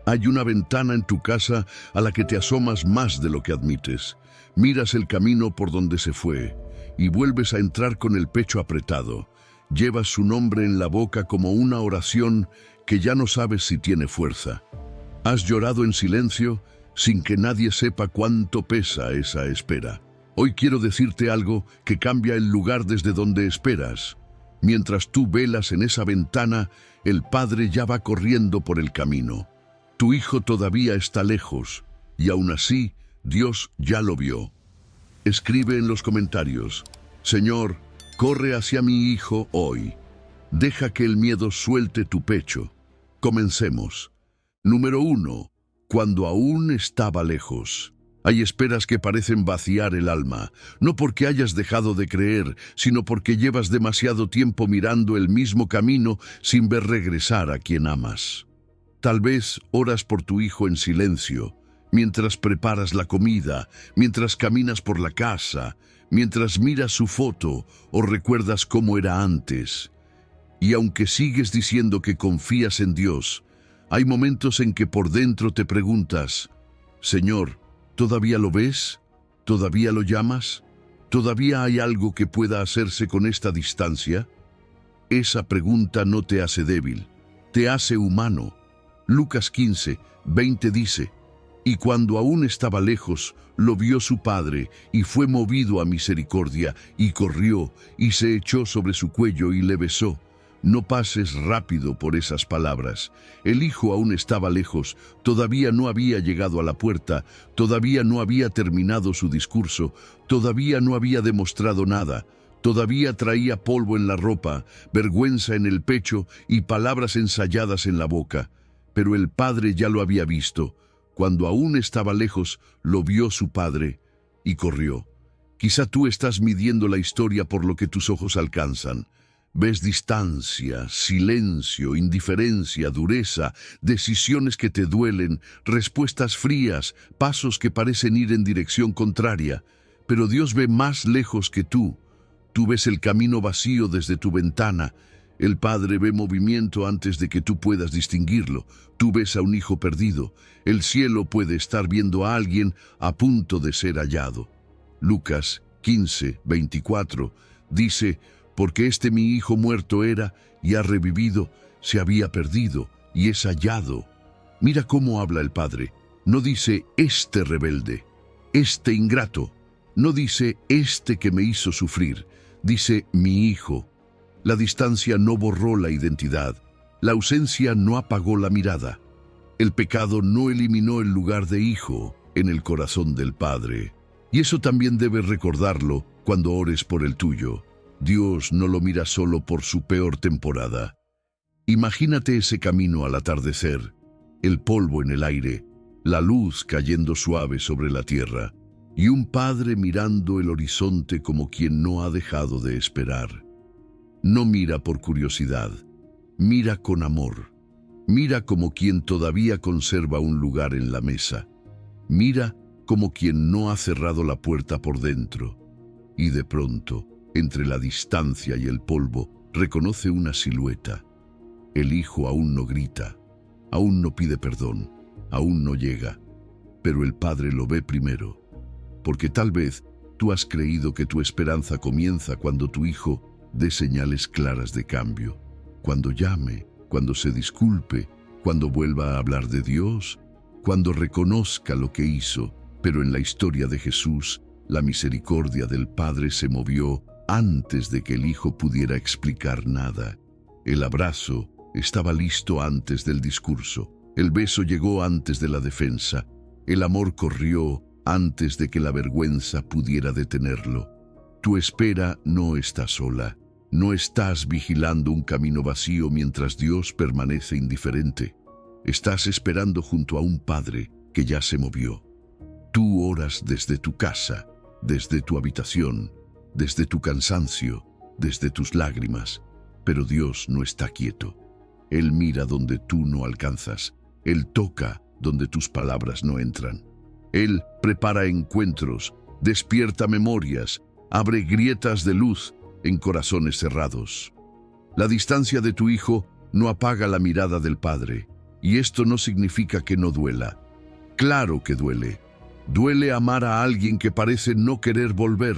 Hay una ventana en tu casa a la que te asomas más de lo que admites. Miras el camino por donde se fue y vuelves a entrar con el pecho apretado. Llevas su nombre en la boca como una oración que ya no sabes si tiene fuerza. Has llorado en silencio sin que nadie sepa cuánto pesa esa espera. Hoy quiero decirte algo que cambia el lugar desde donde esperas. Mientras tú velas en esa ventana, el Padre ya va corriendo por el camino. Tu hijo todavía está lejos, y aún así, Dios ya lo vio. Escribe en los comentarios: Señor, corre hacia mi hijo hoy. Deja que el miedo suelte tu pecho. Comencemos. Número 1. Cuando aún estaba lejos. Hay esperas que parecen vaciar el alma, no porque hayas dejado de creer, sino porque llevas demasiado tiempo mirando el mismo camino sin ver regresar a quien amas. Tal vez oras por tu hijo en silencio, mientras preparas la comida, mientras caminas por la casa, mientras miras su foto o recuerdas cómo era antes. Y aunque sigues diciendo que confías en Dios, hay momentos en que por dentro te preguntas: Señor, ¿todavía lo ves? ¿Todavía lo llamas? ¿Todavía hay algo que pueda hacerse con esta distancia? Esa pregunta no te hace débil, te hace humano. Lucas 15:20 dice: Y cuando aún estaba lejos, lo vio su padre, y fue movido a misericordia, y corrió, y se echó sobre su cuello y le besó. No pases rápido por esas palabras. El hijo aún estaba lejos, todavía no había llegado a la puerta, todavía no había terminado su discurso, todavía no había demostrado nada, todavía traía polvo en la ropa, vergüenza en el pecho y palabras ensayadas en la boca. Pero el padre ya lo había visto. Cuando aún estaba lejos, lo vio su padre y corrió. Quizá tú estás midiendo la historia por lo que tus ojos alcanzan. Ves distancia, silencio, indiferencia, dureza, decisiones que te duelen, respuestas frías, pasos que parecen ir en dirección contraria. Pero Dios ve más lejos que tú. Tú ves el camino vacío desde tu ventana. El Padre ve movimiento antes de que tú puedas distinguirlo. Tú ves a un hijo perdido. El cielo puede estar viendo a alguien a punto de ser hallado. Lucas 15:24 dice: Porque mi hijo muerto era, y ha revivido, se había perdido, y es hallado. Mira cómo habla el Padre. No dice rebelde, ingrato. No dice que me hizo sufrir. Dice mi hijo. La distancia no borró la identidad. La ausencia no apagó la mirada. El pecado no eliminó el lugar de hijo en el corazón del Padre. Y eso también debes recordarlo cuando ores por el tuyo. Dios no lo mira solo por su peor temporada. Imagínate ese camino al atardecer, el polvo en el aire, la luz cayendo suave sobre la tierra, y un padre mirando el horizonte como quien no ha dejado de esperar. No mira por curiosidad, mira con amor. Mira como quien todavía conserva un lugar en la mesa. Mira como quien no ha cerrado la puerta por dentro. Y de pronto, entre la distancia y el polvo, reconoce una silueta. El hijo aún no grita, aún no pide perdón, aún no llega, pero el padre lo ve primero, porque tal vez tú has creído que tu esperanza comienza cuando tu hijo dé señales claras de cambio, cuando llame, cuando se disculpe, cuando vuelva a hablar de Dios, cuando reconozca lo que hizo. Pero en la historia de Jesús, la misericordia del Padre se movió antes de que el hijo pudiera explicar nada. El abrazo estaba listo antes del discurso. El beso llegó antes de la defensa. El amor corrió antes de que la vergüenza pudiera detenerlo. Tu espera no está sola. No estás vigilando un camino vacío mientras Dios permanece indiferente. Estás esperando junto a un Padre que ya se movió. Tú oras desde tu casa, desde tu habitación, desde tu cansancio, desde tus lágrimas, pero Dios no está quieto. Él mira donde tú no alcanzas. Él toca donde tus palabras no entran. Él prepara encuentros, despierta memorias, abre grietas de luz en corazones cerrados. La distancia de tu hijo no apaga la mirada del Padre, Y esto no significa que no duela. Claro que duele. Duele amar a alguien que parece no querer volver.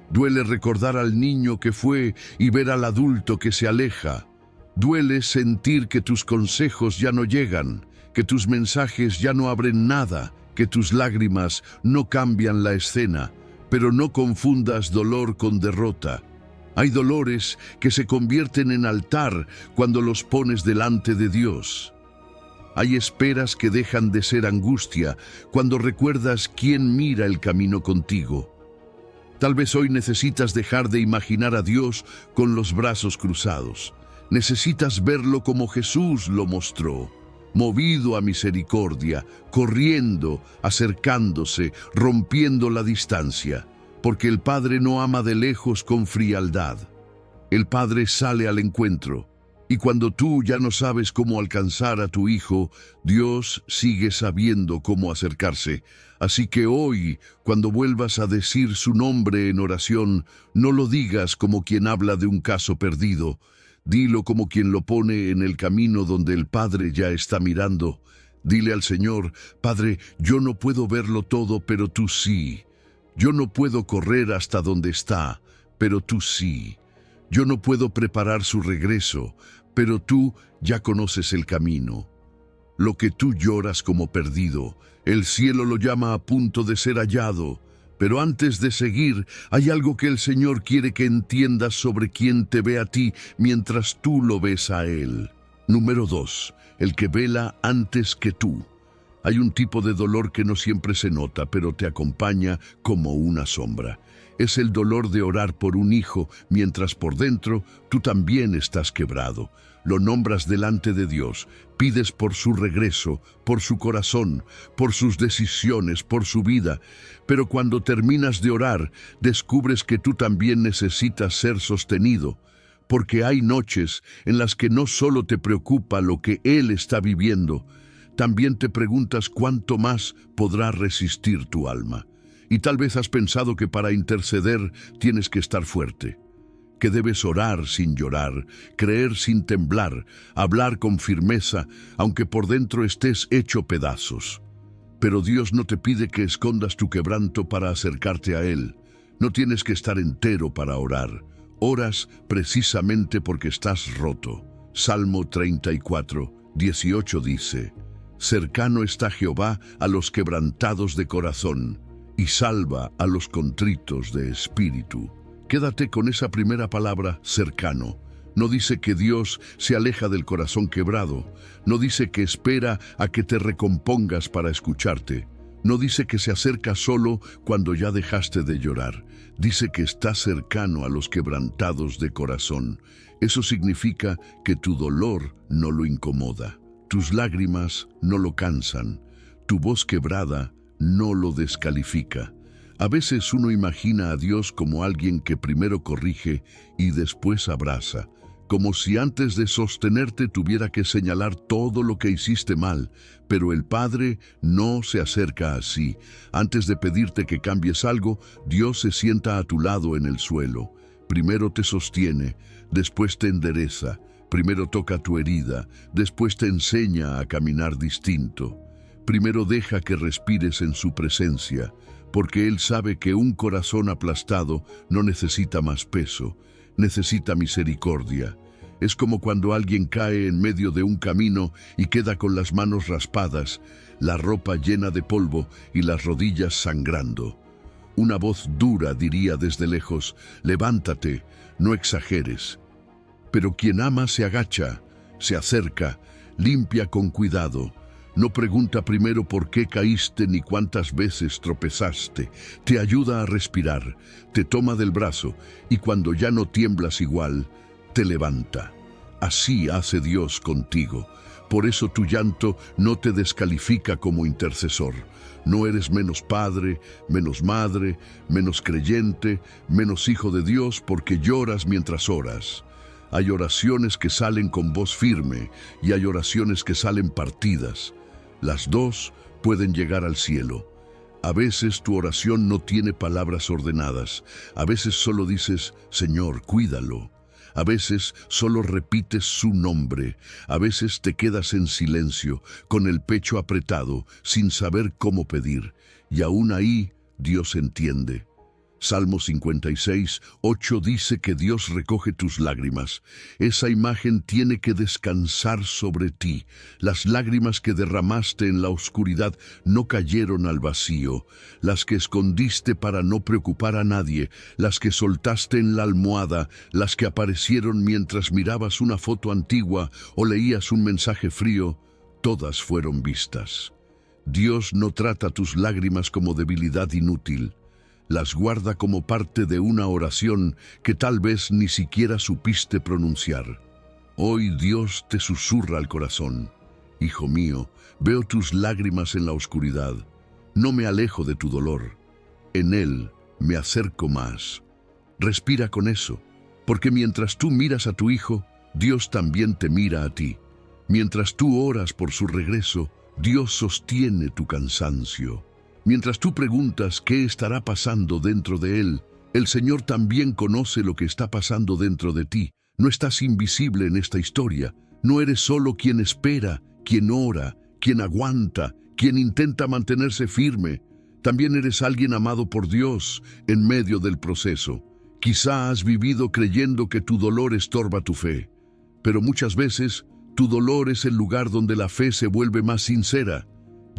Duele recordar al niño que fue y ver al adulto que se aleja. Duele sentir que tus consejos ya no llegan, que tus mensajes ya no abren nada, que tus lágrimas no cambian la escena. Pero no confundas dolor con derrota. Hay dolores que se convierten en altar cuando los pones delante de Dios. Hay esperas que dejan de ser angustia cuando recuerdas quién mira el camino contigo. Tal vez hoy necesitas dejar de imaginar a Dios con los brazos cruzados. Necesitas verlo como Jesús lo mostró, movido a misericordia, corriendo, acercándose, rompiendo la distancia, porque el Padre no ama de lejos con frialdad. El Padre sale al encuentro. Y cuando tú ya no sabes cómo alcanzar a tu hijo, Dios sigue sabiendo cómo acercarse. Así que hoy, cuando vuelvas a decir su nombre en oración, no lo digas como quien habla de un caso perdido. Dilo como quien lo pone en el camino donde el Padre ya está mirando. Dile al Señor: Padre, yo no puedo verlo todo, pero tú sí. Yo no puedo correr hasta donde está, pero tú sí. Yo no puedo preparar su regreso, pero tú ya conoces el camino. Lo que tú lloras como perdido, el cielo lo llama a punto de ser hallado. Pero antes de seguir, hay algo que el Señor quiere que entiendas sobre quién te ve a ti mientras tú lo ves a Él. Número 2. El que vela antes que tú. Hay un tipo de dolor que no siempre se nota, pero te acompaña como una sombra. Es el dolor de orar por un hijo, mientras por dentro tú también estás quebrado. Lo nombras delante de Dios, pides por su regreso, por su corazón, por sus decisiones, por su vida. Pero cuando terminas de orar, descubres que tú también necesitas ser sostenido. Porque hay noches en las que no solo te preocupa lo que Él está viviendo, también te preguntas cuánto más podrá resistir tu alma. Y tal vez has pensado que para interceder tienes que estar fuerte, que debes orar sin llorar, creer sin temblar, hablar con firmeza, aunque por dentro estés hecho pedazos. Pero Dios no te pide que escondas tu quebranto para acercarte a Él. No tienes que estar entero para orar. Oras precisamente porque estás roto. Salmo 34, 18 dice: Cercano está Jehová a los quebrantados de corazón, y salva a los contritos de espíritu. Quédate con esa primera palabra, cercano. No dice que Dios se aleja del corazón quebrado. No dice que espera a que te recompongas para escucharte. No dice que se acerca solo cuando ya dejaste de llorar. Dice que está cercano a los quebrantados de corazón. Eso significa que tu dolor no lo incomoda. Tus lágrimas no lo cansan. Tu voz quebrada no lo descalifica. A veces uno imagina a Dios como alguien que primero corrige y después abraza, como si antes de sostenerte tuviera que señalar todo lo que hiciste mal, pero el Padre no se acerca así. Antes de pedirte que cambies algo, Dios se sienta a tu lado en el suelo. Primero te sostiene, después te endereza, primero toca tu herida, después te enseña a caminar distinto. Primero deja que respires en su presencia, porque Él sabe que un corazón aplastado no necesita más peso, necesita misericordia. Es como cuando alguien cae en medio de un camino y queda con las manos raspadas, la ropa llena de polvo y las rodillas sangrando. Una voz dura diría desde lejos: levántate, no exageres. Pero quien ama se agacha, se acerca, limpia con cuidado. No pregunta primero por qué caíste ni cuántas veces tropezaste. Te ayuda a respirar, te toma del brazo y cuando ya no tiemblas igual, te levanta. Así hace Dios contigo. Por eso tu llanto no te descalifica como intercesor. No eres menos padre, menos madre, menos creyente, menos hijo de Dios porque lloras mientras oras. Hay oraciones que salen con voz firme y hay oraciones que salen partidas. Las dos pueden llegar al cielo. A veces tu oración no tiene palabras ordenadas. A veces solo dices: Señor, cuídalo. A veces solo repites su nombre. A veces te quedas en silencio, con el pecho apretado, sin saber cómo pedir. Y aún ahí, Dios entiende. Salmo 56, 8 dice que Dios recoge tus lágrimas. Esa imagen tiene que descansar sobre ti. Las lágrimas que derramaste en la oscuridad no cayeron al vacío. Las que escondiste para no preocupar a nadie, las que soltaste en la almohada, las que aparecieron mientras mirabas una foto antigua o leías un mensaje frío, todas fueron vistas. Dios no trata tus lágrimas como debilidad inútil. Las guarda como parte de una oración que tal vez ni siquiera supiste pronunciar. Hoy Dios te susurra al corazón. Hijo mío, veo tus lágrimas en la oscuridad. No me alejo de tu dolor. En él me acerco más. Respira con eso, porque mientras tú miras a tu hijo, Dios también te mira a ti. Mientras tú oras por su regreso, Dios sostiene tu cansancio. Mientras tú preguntas qué estará pasando dentro de él, el Señor también conoce lo que está pasando dentro de ti. No estás invisible en esta historia. No eres solo quien espera, quien ora, quien aguanta, quien intenta mantenerse firme. También eres alguien amado por Dios en medio del proceso. Quizá has vivido creyendo que tu dolor estorba tu fe, pero muchas veces tu dolor es el lugar donde la fe se vuelve más sincera.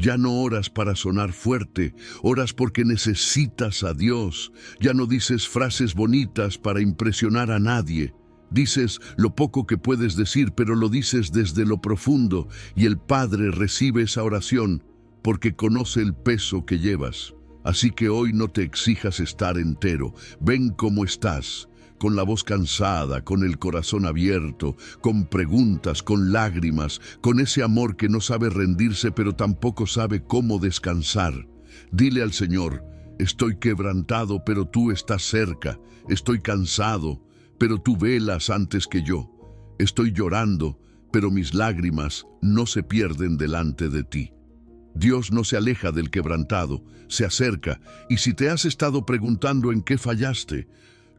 Ya no oras para sonar fuerte, oras porque necesitas a Dios. Ya no dices frases bonitas para impresionar a nadie. Dices lo poco que puedes decir, pero lo dices desde lo profundo, y el Padre recibe esa oración porque conoce el peso que llevas. Así que hoy no te exijas estar entero. Ven cómo estás, con la voz cansada, con el corazón abierto, con preguntas, con lágrimas, con ese amor que no sabe rendirse pero tampoco sabe cómo descansar. Dile al Señor: estoy quebrantado, pero tú estás cerca. Estoy cansado, pero tú velas antes que yo. Estoy llorando, pero mis lágrimas no se pierden delante de ti. Dios no se aleja del quebrantado, se acerca, y si te has estado preguntando en qué fallaste,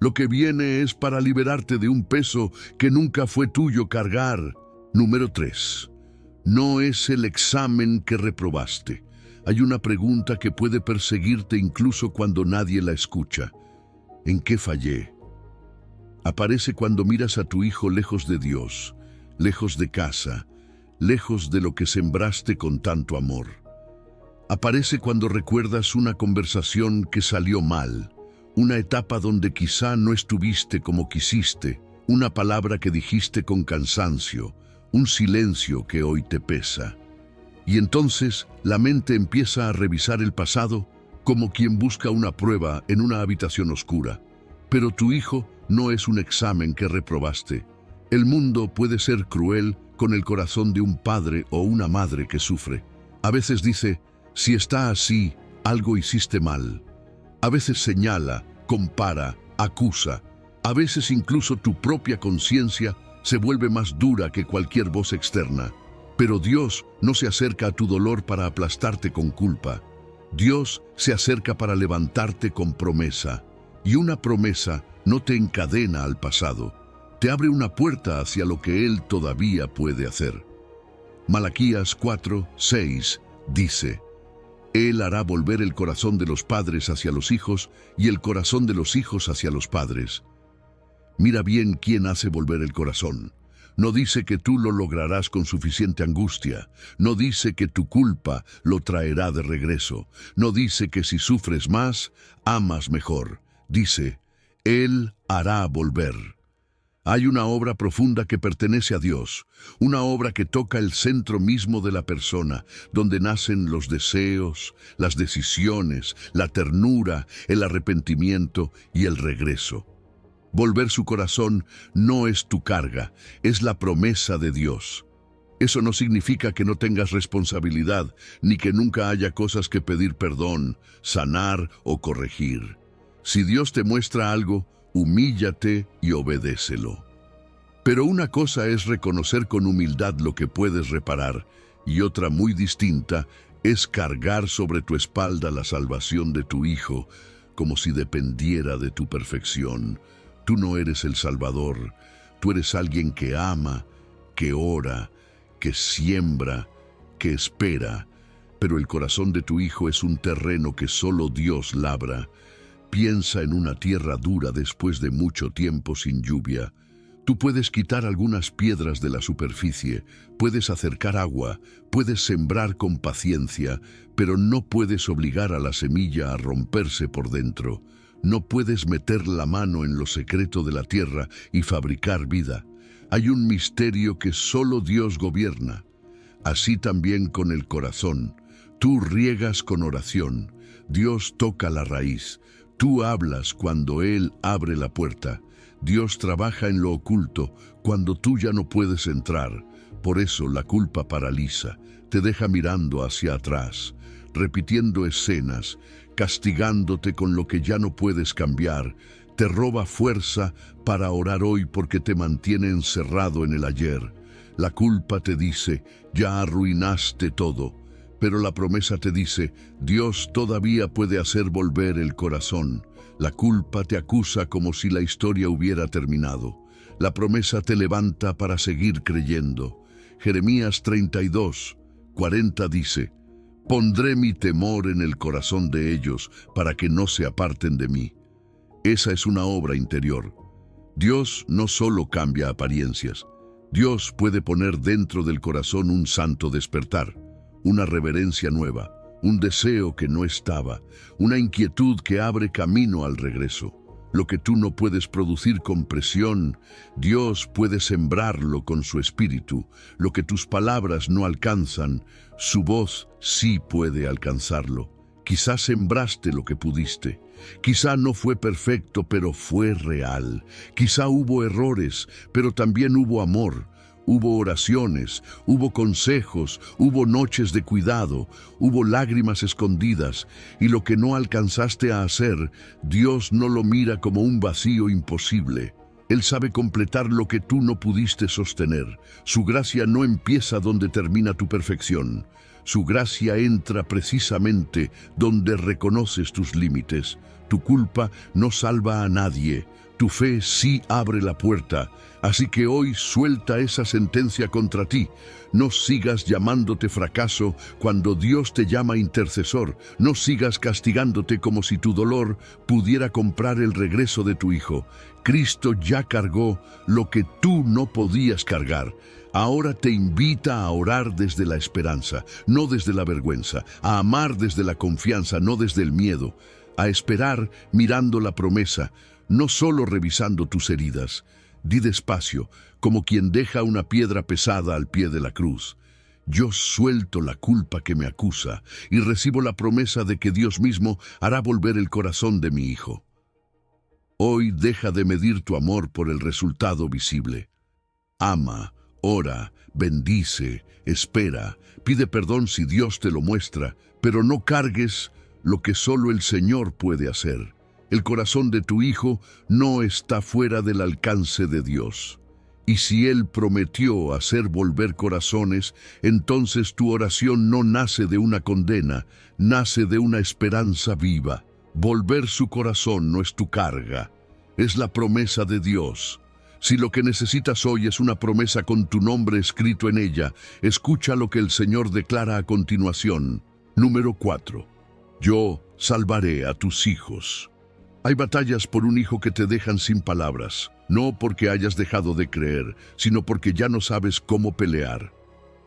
lo que viene es para liberarte de un peso que nunca fue tuyo cargar. Número 3. No es el examen que reprobaste. Hay una pregunta que puede perseguirte incluso cuando nadie la escucha. ¿En qué fallé? Aparece cuando miras a tu hijo lejos de Dios, lejos de casa, lejos de lo que sembraste con tanto amor. Aparece cuando recuerdas una conversación que salió mal, una etapa donde quizá no estuviste como quisiste, una palabra que dijiste con cansancio, un silencio que hoy te pesa. Y entonces la mente empieza a revisar el pasado como quien busca una prueba en una habitación oscura. Pero tu hijo no es un examen que reprobaste. El mundo puede ser cruel con el corazón de un padre o una madre que sufre. A veces dice: si está así, algo hiciste mal. A veces señala, compara, acusa. A veces incluso tu propia conciencia se vuelve más dura que cualquier voz externa. Pero Dios no se acerca a tu dolor para aplastarte con culpa. Dios se acerca para levantarte con promesa. Y una promesa no te encadena al pasado. Te abre una puerta hacia lo que Él todavía puede hacer. Malaquías 4:6 dice: Él hará volver el corazón de los padres hacia los hijos y el corazón de los hijos hacia los padres. Mira bien quién hace volver el corazón. No dice que tú lo lograrás con suficiente angustia. No dice que tu culpa lo traerá de regreso. No dice que si sufres más, amas mejor. Dice: Él hará volver. Hay una obra profunda que pertenece a Dios, una obra que toca el centro mismo de la persona, donde nacen los deseos, las decisiones, la ternura, el arrepentimiento y el regreso. Volver su corazón no es tu carga, es la promesa de Dios. Eso no significa que no tengas responsabilidad, ni que nunca haya cosas que pedir perdón, sanar o corregir. Si Dios te muestra algo, humíllate y obedécelo. Pero una cosa es reconocer con humildad lo que puedes reparar, y otra muy distinta es cargar sobre tu espalda la salvación de tu hijo, como si dependiera de tu perfección. Tú no eres el Salvador, Tú eres alguien que ama, que ora, que siembra, que espera, pero el corazón de tu hijo es un terreno que solo Dios labra. Piensa en una tierra dura después de mucho tiempo sin lluvia. Tú puedes quitar algunas piedras de la superficie, puedes acercar agua, puedes sembrar con paciencia, pero no puedes obligar a la semilla a romperse por dentro. No puedes meter la mano en lo secreto de la tierra y fabricar vida. Hay un misterio que solo Dios gobierna. Así también con el corazón. Tú riegas con oración. Dios toca la raíz. Tú hablas cuando Él abre la puerta. Dios trabaja en lo oculto cuando tú ya no puedes entrar. Por eso la culpa paraliza, te deja mirando hacia atrás, repitiendo escenas, castigándote con lo que ya no puedes cambiar. Te roba fuerza para orar hoy porque te mantiene encerrado en el ayer. La culpa te dice, ya arruinaste todo. Pero la promesa te dice, Dios todavía puede hacer volver el corazón. La culpa te acusa como si la historia hubiera terminado. La promesa te levanta para seguir creyendo. Jeremías 32:40 dice, pondré mi temor en el corazón de ellos para que no se aparten de mí. Esa es una obra interior. Dios no solo cambia apariencias. Dios puede poner dentro del corazón un santo despertar, una reverencia nueva, un deseo que no estaba, una inquietud que abre camino al regreso. Lo que tú no puedes producir con presión, Dios puede sembrarlo con su espíritu. Lo que tus palabras no alcanzan, su voz sí puede alcanzarlo. Quizás sembraste lo que pudiste. Quizá no fue perfecto, pero fue real. Quizá hubo errores, pero también hubo amor. Hubo oraciones, hubo consejos, hubo noches de cuidado, hubo lágrimas escondidas, y lo que no alcanzaste a hacer, Dios no lo mira como un vacío imposible. Él sabe completar lo que tú no pudiste sostener. Su gracia no empieza donde termina tu perfección. Su gracia entra precisamente donde reconoces tus límites. Tu culpa no salva a nadie. Tu fe sí abre la puerta. Así que hoy suelta esa sentencia contra ti. No sigas llamándote fracaso cuando Dios te llama intercesor. No sigas castigándote como si tu dolor pudiera comprar el regreso de tu hijo. Cristo ya cargó lo que tú no podías cargar. Ahora te invita a orar desde la esperanza, no desde la vergüenza, a amar desde la confianza, no desde el miedo, a esperar mirando la promesa, no solo revisando tus heridas. Di despacio, como quien deja una piedra pesada al pie de la cruz. Yo suelto la culpa que me acusa y recibo la promesa de que Dios mismo hará volver el corazón de mi hijo. Hoy deja de medir tu amor por el resultado visible. Ama, ora, bendice, espera, pide perdón si Dios te lo muestra, pero no cargues lo que solo el Señor puede hacer. El corazón de tu hijo no está fuera del alcance de Dios. Y si Él prometió hacer volver corazones, entonces tu oración no nace de una condena, nace de una esperanza viva. Volver su corazón no es tu carga, es la promesa de Dios. Si lo que necesitas hoy es una promesa con tu nombre escrito en ella, escucha lo que el Señor declara a continuación. Número 4. Yo salvaré a tus hijos. Hay batallas por un hijo que te dejan sin palabras, no porque hayas dejado de creer, sino porque ya no sabes cómo pelear.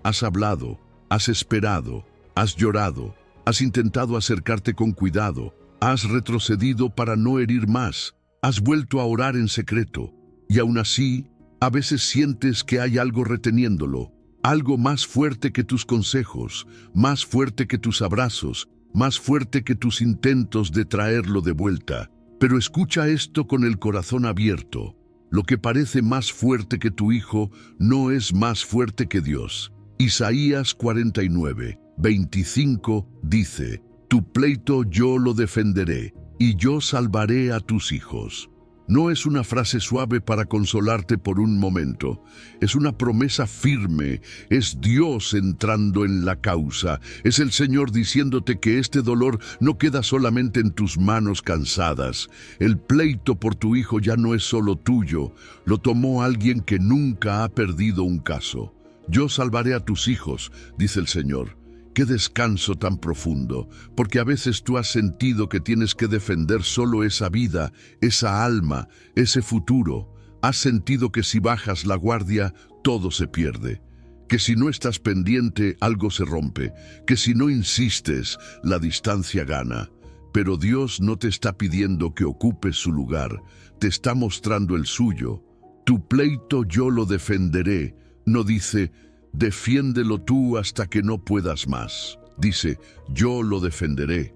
Has hablado, has esperado, has llorado, has intentado acercarte con cuidado, has retrocedido para no herir más, has vuelto a orar en secreto, y aún así, a veces sientes que hay algo reteniéndolo, algo más fuerte que tus consejos, más fuerte que tus abrazos, más fuerte que tus intentos de traerlo de vuelta. Pero escucha esto con el corazón abierto. Lo que parece más fuerte que tu hijo no es más fuerte que Dios. Isaías 49:25 dice, tu pleito yo lo defenderé, y yo salvaré a tus hijos. No es una frase suave para consolarte por un momento. Es una promesa firme. Es Dios entrando en la causa. Es el Señor diciéndote que este dolor no queda solamente en tus manos cansadas. El pleito por tu hijo ya no es solo tuyo. Lo tomó alguien que nunca ha perdido un caso. Yo salvaré a tus hijos, dice el Señor. Qué descanso tan profundo, porque a veces tú has sentido que tienes que defender solo esa vida, esa alma, ese futuro. Has sentido que si bajas la guardia, todo se pierde. Que si no estás pendiente, algo se rompe. Que si no insistes, la distancia gana. Pero Dios no te está pidiendo que ocupes su lugar, te está mostrando el suyo. Tu pleito yo lo defenderé. No dice, defiéndelo tú hasta que no puedas más. Dice, yo lo defenderé.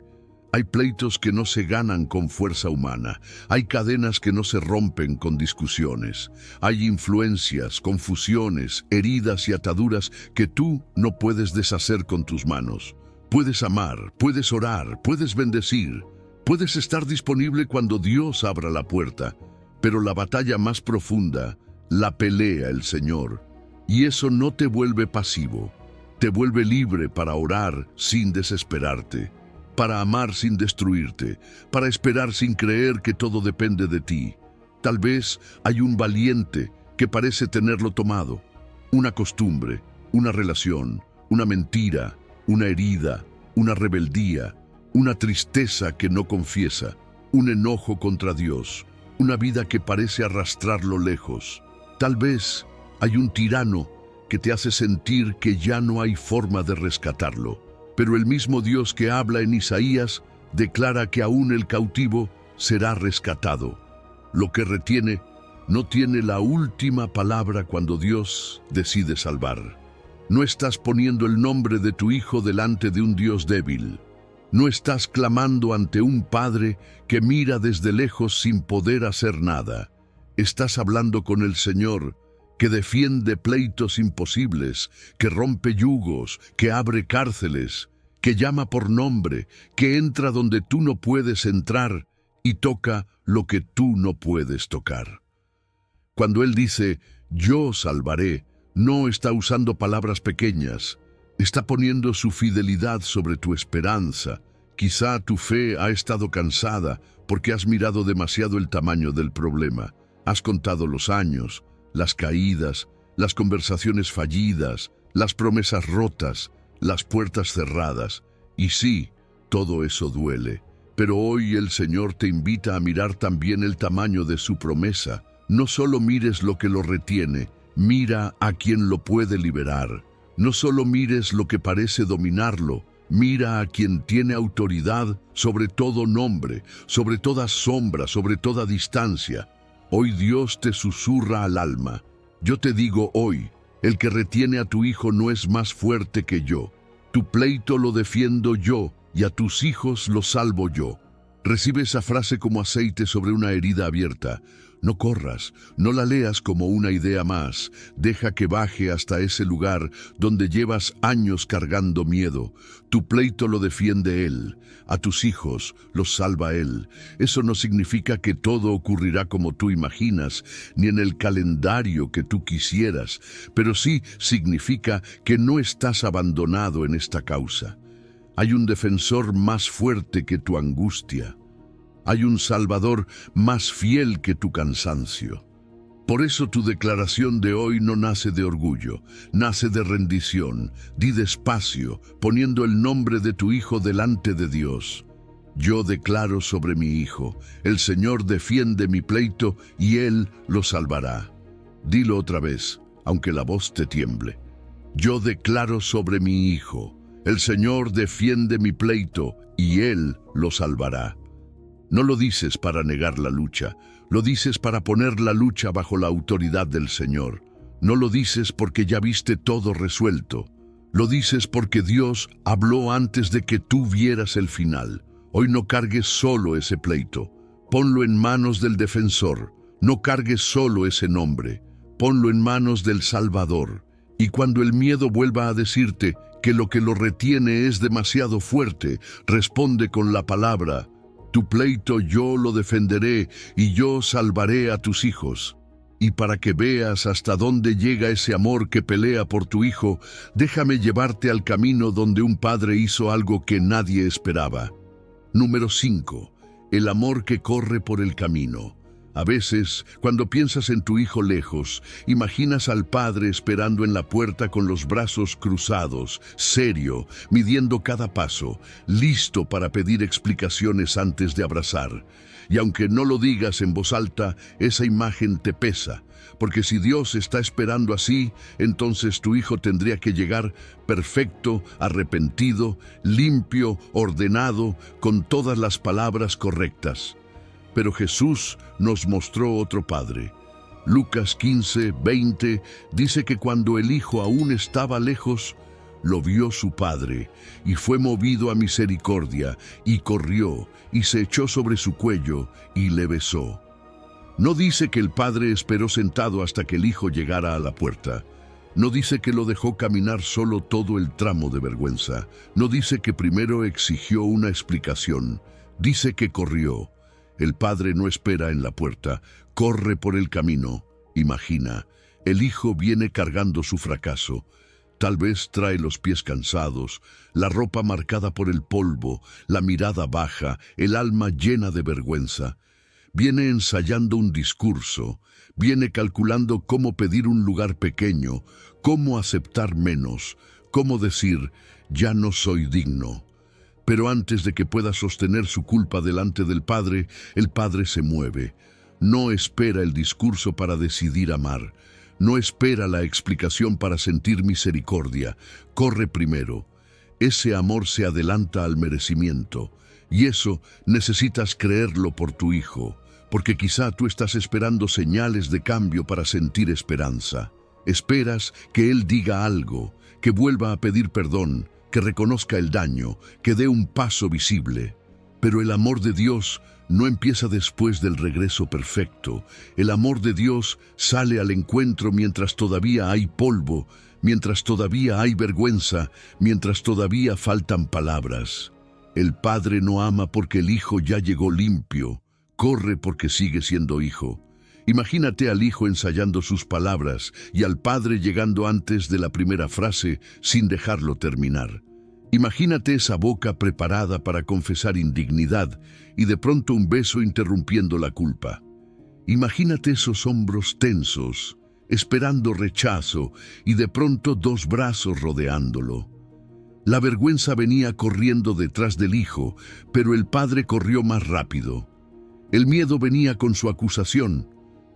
Hay pleitos que no se ganan con fuerza humana. Hay cadenas que no se rompen con discusiones. Hay influencias, confusiones, heridas y ataduras que tú no puedes deshacer con tus manos. Puedes amar, puedes orar, puedes bendecir. Puedes estar disponible cuando Dios abra la puerta. Pero la batalla más profunda la pelea el Señor. Y eso no te vuelve pasivo, te vuelve libre para orar sin desesperarte, para amar sin destruirte, para esperar sin creer que todo depende de ti. Tal vez hay un valiente que parece tenerlo tomado, una costumbre, una relación, una mentira, una herida, una rebeldía, una tristeza que no confiesa, un enojo contra Dios, una vida que parece arrastrarlo lejos. Tal vez hay un tirano que te hace sentir que ya no hay forma de rescatarlo. Pero el mismo Dios que habla en Isaías declara que aún el cautivo será rescatado. Lo que retiene no tiene la última palabra cuando Dios decide salvar. No estás poniendo el nombre de tu hijo delante de un Dios débil. No estás clamando ante un padre que mira desde lejos sin poder hacer nada. Estás hablando con el Señor, que defiende pleitos imposibles, que rompe yugos, que abre cárceles, que llama por nombre, que entra donde tú no puedes entrar y toca lo que tú no puedes tocar. Cuando Él dice, yo salvaré, no está usando palabras pequeñas, está poniendo su fidelidad sobre tu esperanza. Quizá tu fe ha estado cansada porque has mirado demasiado el tamaño del problema. Has contado los años, las caídas, las conversaciones fallidas, las promesas rotas, las puertas cerradas. Y sí, todo eso duele. Pero hoy el Señor te invita a mirar también el tamaño de su promesa. No solo mires lo que lo retiene, mira a quien lo puede liberar. No solo mires lo que parece dominarlo, mira a quien tiene autoridad sobre todo nombre, sobre toda sombra, sobre toda distancia. Hoy Dios te susurra al alma. Yo te digo hoy, el que retiene a tu hijo no es más fuerte que yo. Tu pleito lo defiendo yo y a tus hijos los salvo yo. Recibe esa frase como aceite sobre una herida abierta. No corras, no la leas como una idea más. Deja que baje hasta ese lugar donde llevas años cargando miedo. Tu pleito lo defiende Él. A tus hijos los salva Él. Eso no significa que todo ocurrirá como tú imaginas, ni en el calendario que tú quisieras, pero sí significa que no estás abandonado en esta causa. Hay un defensor más fuerte que tu angustia. Hay un Salvador más fiel que tu cansancio. Por eso tu declaración de hoy no nace de orgullo, nace de rendición. Di despacio, poniendo el nombre de tu hijo delante de Dios. Yo declaro sobre mi hijo, el Señor defiende mi pleito y Él lo salvará. Dilo otra vez, aunque la voz te tiemble. Yo declaro sobre mi hijo, el Señor defiende mi pleito y Él lo salvará. No lo dices para negar la lucha, lo dices para poner la lucha bajo la autoridad del Señor. No lo dices porque ya viste todo resuelto. Lo dices porque Dios habló antes de que tú vieras el final. Hoy no cargues solo ese pleito. Ponlo en manos del defensor. No cargues solo ese nombre. Ponlo en manos del Salvador. Y cuando el miedo vuelva a decirte que lo retiene es demasiado fuerte, responde con la palabra: Tu pleito yo lo defenderé y yo salvaré a tus hijos. Y para que veas hasta dónde llega ese amor que pelea por tu hijo, déjame llevarte al camino donde un padre hizo algo que nadie esperaba. Número 5. El amor que corre por el camino. A veces, cuando piensas en tu hijo lejos, imaginas al padre esperando en la puerta con los brazos cruzados, serio, midiendo cada paso, listo para pedir explicaciones antes de abrazar. Y aunque no lo digas en voz alta, esa imagen te pesa, porque si Dios está esperando así, entonces tu hijo tendría que llegar perfecto, arrepentido, limpio, ordenado, con todas las palabras correctas. Pero Jesús nos mostró otro Padre. Lucas 15:20 dice que cuando el Hijo aún estaba lejos, lo vio su Padre, y fue movido a misericordia, y corrió, y se echó sobre su cuello, y le besó. No dice que el Padre esperó sentado hasta que el Hijo llegara a la puerta. No dice que lo dejó caminar solo todo el tramo de vergüenza. No dice que primero exigió una explicación. Dice que corrió. El Padre no espera en la puerta, corre por el camino. Imagina, el Hijo viene cargando su fracaso. Tal vez trae los pies cansados, la ropa marcada por el polvo, la mirada baja, el alma llena de vergüenza. Viene ensayando un discurso, viene calculando cómo pedir un lugar pequeño, cómo aceptar menos, cómo decir, ya no soy digno. Pero antes de que pueda sostener su culpa delante del Padre, el Padre se mueve. No espera el discurso para decidir amar. No espera la explicación para sentir misericordia. Corre primero. Ese amor se adelanta al merecimiento. Y eso necesitas creerlo por tu hijo, porque quizá tú estás esperando señales de cambio para sentir esperanza. Esperas que él diga algo, que vuelva a pedir perdón, que reconozca el daño, que dé un paso visible. Pero el amor de Dios no empieza después del regreso perfecto. El amor de Dios sale al encuentro mientras todavía hay polvo, mientras todavía hay vergüenza, mientras todavía faltan palabras. El Padre no ama porque el Hijo ya llegó limpio, corre porque sigue siendo hijo. Imagínate al Hijo ensayando sus palabras y al Padre llegando antes de la primera frase sin dejarlo terminar. Imagínate esa boca preparada para confesar indignidad y de pronto un beso interrumpiendo la culpa. Imagínate esos hombros tensos, esperando rechazo y de pronto dos brazos rodeándolo. La vergüenza venía corriendo detrás del Hijo, pero el Padre corrió más rápido. El miedo venía con su acusación,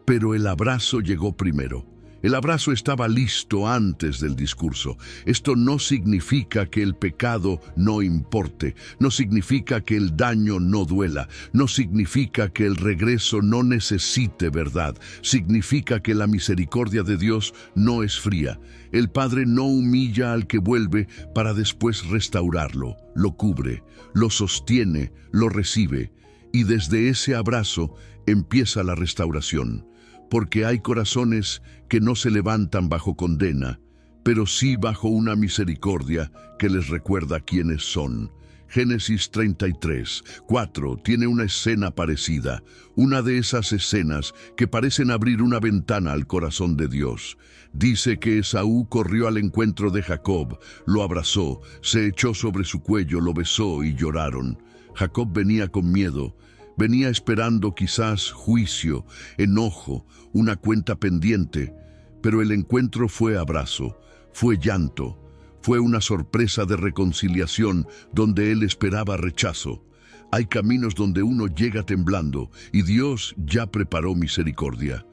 pero el abrazo llegó primero. El abrazo estaba listo antes del discurso. Esto no significa que el pecado no importe, no significa que el daño no duela, no significa que el regreso no necesite verdad, significa que la misericordia de Dios no es fría. El Padre no humilla al que vuelve para después restaurarlo, lo cubre, lo sostiene, lo recibe, y desde ese abrazo empieza la restauración. Porque hay corazones que no se levantan bajo condena, pero sí bajo una misericordia que les recuerda quiénes son. Génesis 33:4 tiene una escena parecida, una de esas escenas que parecen abrir una ventana al corazón de Dios. Dice que Esaú corrió al encuentro de Jacob, lo abrazó, se echó sobre su cuello, lo besó y lloraron. Jacob venía con miedo. Venía esperando quizás juicio, enojo, una cuenta pendiente, pero el encuentro fue abrazo, fue llanto, fue una sorpresa de reconciliación donde él esperaba rechazo. Hay caminos donde uno llega temblando y Dios ya preparó misericordia.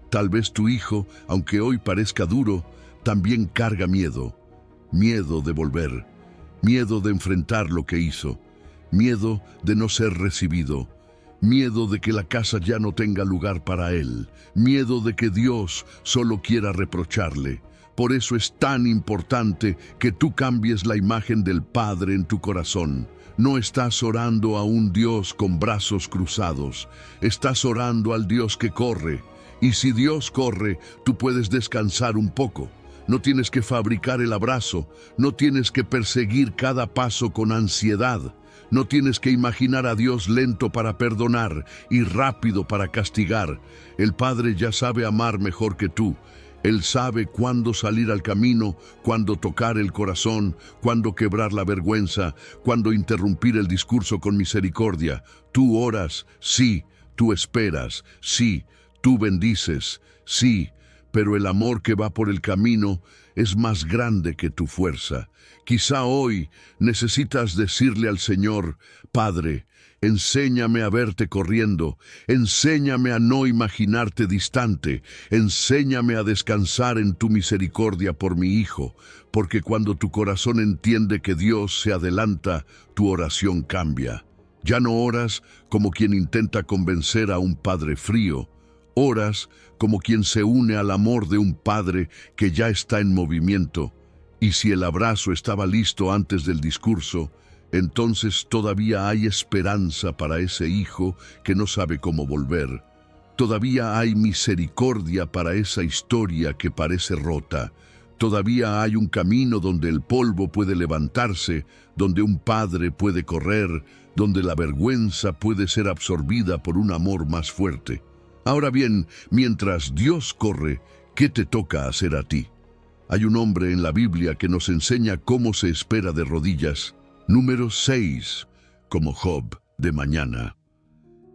Tal vez tu hijo, aunque hoy parezca duro, también carga miedo. Miedo de volver, miedo de enfrentar lo que hizo, miedo de no ser recibido. Miedo de que la casa ya no tenga lugar para él. Miedo de que Dios solo quiera reprocharle. Por eso es tan importante que tú cambies la imagen del Padre en tu corazón. No estás orando a un Dios con brazos cruzados. Estás orando al Dios que corre. Y si Dios corre, tú puedes descansar un poco. No tienes que fabricar el abrazo, no tienes que perseguir cada paso con ansiedad. No tienes que imaginar a Dios lento para perdonar y rápido para castigar. El Padre ya sabe amar mejor que tú. Él sabe cuándo salir al camino, cuándo tocar el corazón, cuándo quebrar la vergüenza, cuándo interrumpir el discurso con misericordia. Tú oras, sí. Tú esperas, sí. Tú bendices, sí. Pero el amor que va por el camino es más grande que tu fuerza. Quizá hoy necesitas decirle al Señor: Padre, enséñame a verte corriendo, enséñame a no imaginarte distante, enséñame a descansar en tu misericordia por mi hijo, porque cuando tu corazón entiende que Dios se adelanta, tu oración cambia. Ya no oras como quien intenta convencer a un padre frío, oras como quien se une al amor de un padre que ya está en movimiento. Y si el abrazo estaba listo antes del discurso, entonces todavía hay esperanza para ese hijo que no sabe cómo volver. Todavía hay misericordia para esa historia que parece rota. Todavía hay un camino donde el polvo puede levantarse, donde un padre puede correr, donde la vergüenza puede ser absorbida por un amor más fuerte. Ahora bien, mientras Dios corre, ¿qué te toca hacer a ti? Hay un hombre en la Biblia que nos enseña cómo se espera de rodillas. Número 6, como Job de mañana.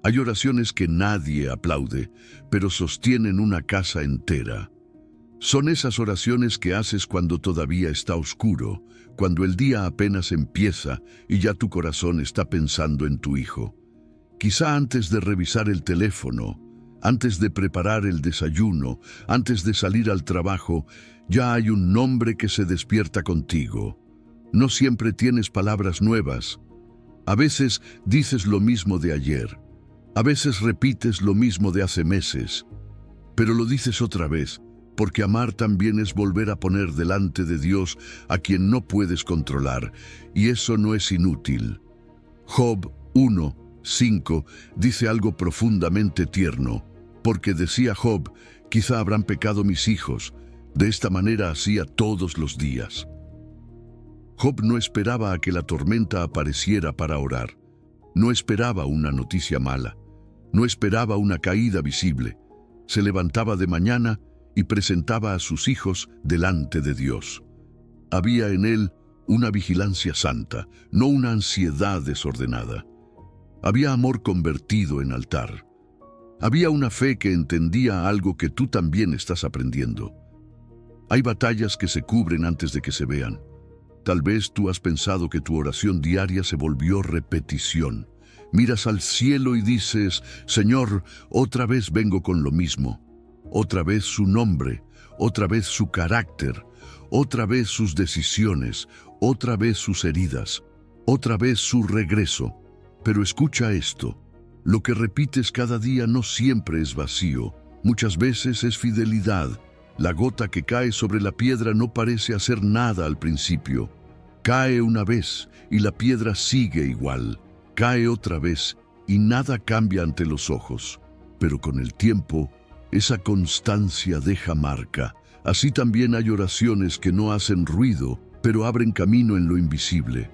Hay oraciones que nadie aplaude, pero sostienen una casa entera. Son esas oraciones que haces cuando todavía está oscuro, cuando el día apenas empieza y ya tu corazón está pensando en tu hijo. Quizá antes de revisar el teléfono, antes de preparar el desayuno, antes de salir al trabajo, ya hay un nombre que se despierta contigo. No siempre tienes palabras nuevas. A veces dices lo mismo de ayer. A veces repites lo mismo de hace meses. Pero lo dices otra vez, porque amar también es volver a poner delante de Dios a quien no puedes controlar, y eso no es inútil. Job 1:5 dice algo profundamente tierno, porque decía Job: quizá habrán pecado mis hijos, de esta manera hacía todos los días. Job no esperaba a que la tormenta apareciera para orar. No esperaba una noticia mala. No esperaba una caída visible. Se levantaba de mañana y presentaba a sus hijos delante de Dios. Había en él una vigilancia santa, no una ansiedad desordenada. Había amor convertido en altar. Había una fe que entendía algo que tú también estás aprendiendo. Hay batallas que se cubren antes de que se vean. Tal vez tú has pensado que tu oración diaria se volvió repetición. Miras al cielo y dices: Señor, otra vez vengo con lo mismo. Otra vez su nombre, otra vez su carácter, otra vez sus decisiones, otra vez sus heridas, otra vez su regreso. Pero escucha esto: lo que repites cada día no siempre es vacío, muchas veces es fidelidad. La gota que cae sobre la piedra no parece hacer nada al principio. Cae una vez y la piedra sigue igual. Cae otra vez y nada cambia ante los ojos. Pero con el tiempo, esa constancia deja marca. Así también hay oraciones que no hacen ruido, pero abren camino en lo invisible.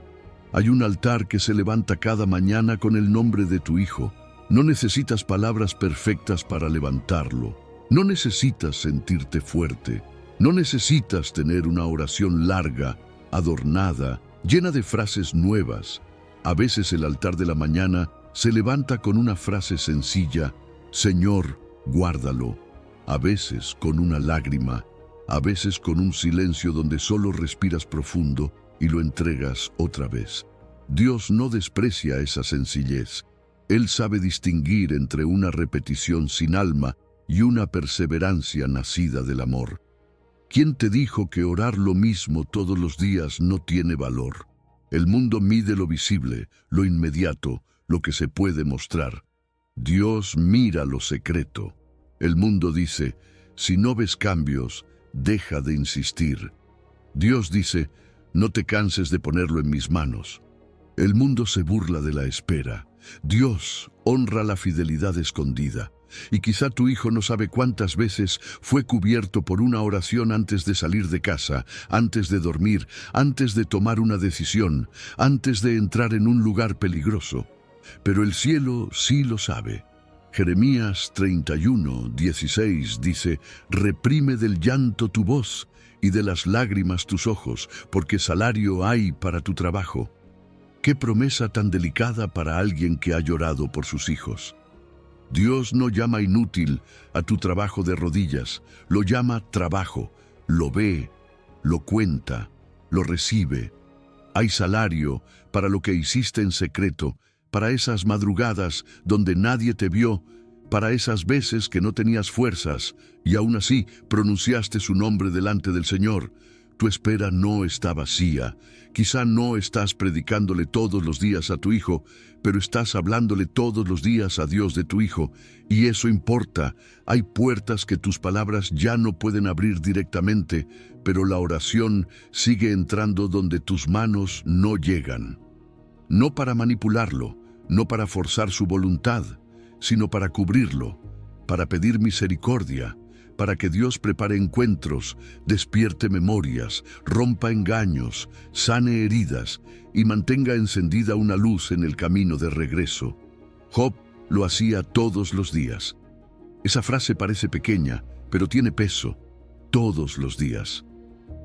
Hay un altar que se levanta cada mañana con el nombre de tu hijo. No necesitas palabras perfectas para levantarlo. No necesitas sentirte fuerte. No necesitas tener una oración larga, adornada, llena de frases nuevas. A veces el altar de la mañana se levanta con una frase sencilla: Señor, guárdalo. A veces con una lágrima, a veces con un silencio donde solo respiras profundo y lo entregas otra vez. Dios no desprecia esa sencillez. Él sabe distinguir entre una repetición sin alma y una perseverancia nacida del amor. ¿Quién te dijo que orar lo mismo todos los días no tiene valor? El mundo mide lo visible, lo inmediato, lo que se puede mostrar. Dios mira lo secreto. El mundo dice: si no ves cambios, deja de insistir. Dios dice: no te canses de ponerlo en mis manos. El mundo se burla de la espera. Dios honra la fidelidad escondida. Y quizá tu hijo no sabe cuántas veces fue cubierto por una oración antes de salir de casa, antes de dormir, antes de tomar una decisión, antes de entrar en un lugar peligroso. Pero el cielo sí lo sabe. Jeremías 31:16 dice: «Reprime del llanto tu voz y de las lágrimas tus ojos, porque salario hay para tu trabajo». Qué promesa tan delicada para alguien que ha llorado por sus hijos. Dios no llama inútil a tu trabajo de rodillas, lo llama trabajo, lo ve, lo cuenta, lo recibe. Hay salario para lo que hiciste en secreto, para esas madrugadas donde nadie te vio, para esas veces que no tenías fuerzas y aún así pronunciaste su nombre delante del Señor. Tu espera no está vacía. Quizá no estás predicándole todos los días a tu hijo, pero estás hablándole todos los días a Dios de tu hijo, y eso importa. Hay puertas que tus palabras ya no pueden abrir directamente, pero la oración sigue entrando donde tus manos no llegan. No para manipularlo, no para forzar su voluntad, sino para cubrirlo, para pedir misericordia, para que Dios prepare encuentros, despierte memorias, rompa engaños, sane heridas y mantenga encendida una luz en el camino de regreso. Job lo hacía todos los días. Esa frase parece pequeña, pero tiene peso. Todos los días.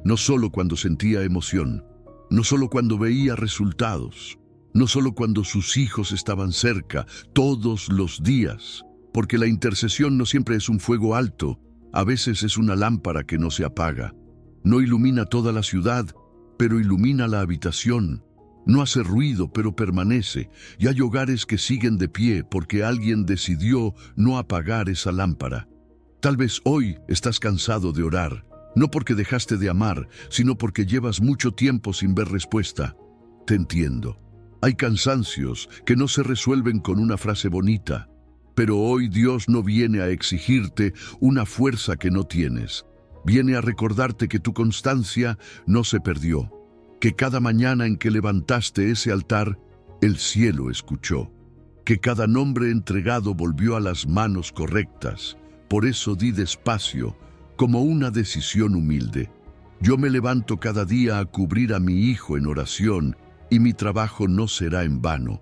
No solo cuando sentía emoción, no solo cuando veía resultados, no solo cuando sus hijos estaban cerca, todos los días. Porque la intercesión no siempre es un fuego alto, a veces es una lámpara que no se apaga. No ilumina toda la ciudad, pero ilumina la habitación. No hace ruido, pero permanece. Y hay hogares que siguen de pie porque alguien decidió no apagar esa lámpara. Tal vez hoy estás cansado de orar, no porque dejaste de amar, sino porque llevas mucho tiempo sin ver respuesta. Te entiendo. Hay cansancios que no se resuelven con una frase bonita. Pero hoy Dios no viene a exigirte una fuerza que no tienes. Viene a recordarte que tu constancia no se perdió, que cada mañana en que levantaste ese altar, el cielo escuchó, que cada nombre entregado volvió a las manos correctas. Por eso di despacio, como una decisión humilde. Yo me levanto cada día a cubrir a mi hijo en oración, y mi trabajo no será en vano.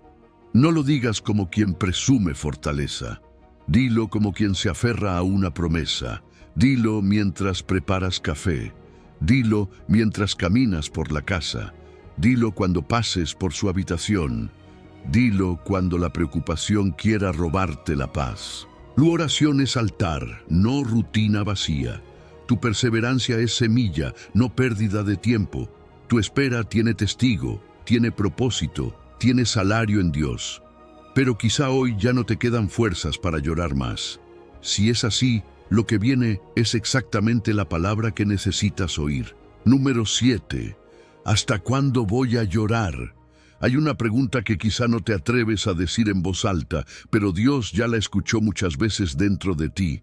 No lo digas como quien presume fortaleza. Dilo como quien se aferra a una promesa. Dilo mientras preparas café. Dilo mientras caminas por la casa. Dilo cuando pases por su habitación. Dilo cuando la preocupación quiera robarte la paz. Tu oración es altar, no rutina vacía. Tu perseverancia es semilla, no pérdida de tiempo. Tu espera tiene testigo, tiene propósito, tiene salario en Dios. Pero quizá hoy ya no te quedan fuerzas para llorar más. Si es así, lo que viene es exactamente la palabra que necesitas oír. Número 7. ¿Hasta cuándo voy a llorar? Hay una pregunta que quizá no te atreves a decir en voz alta, pero Dios ya la escuchó muchas veces dentro de ti.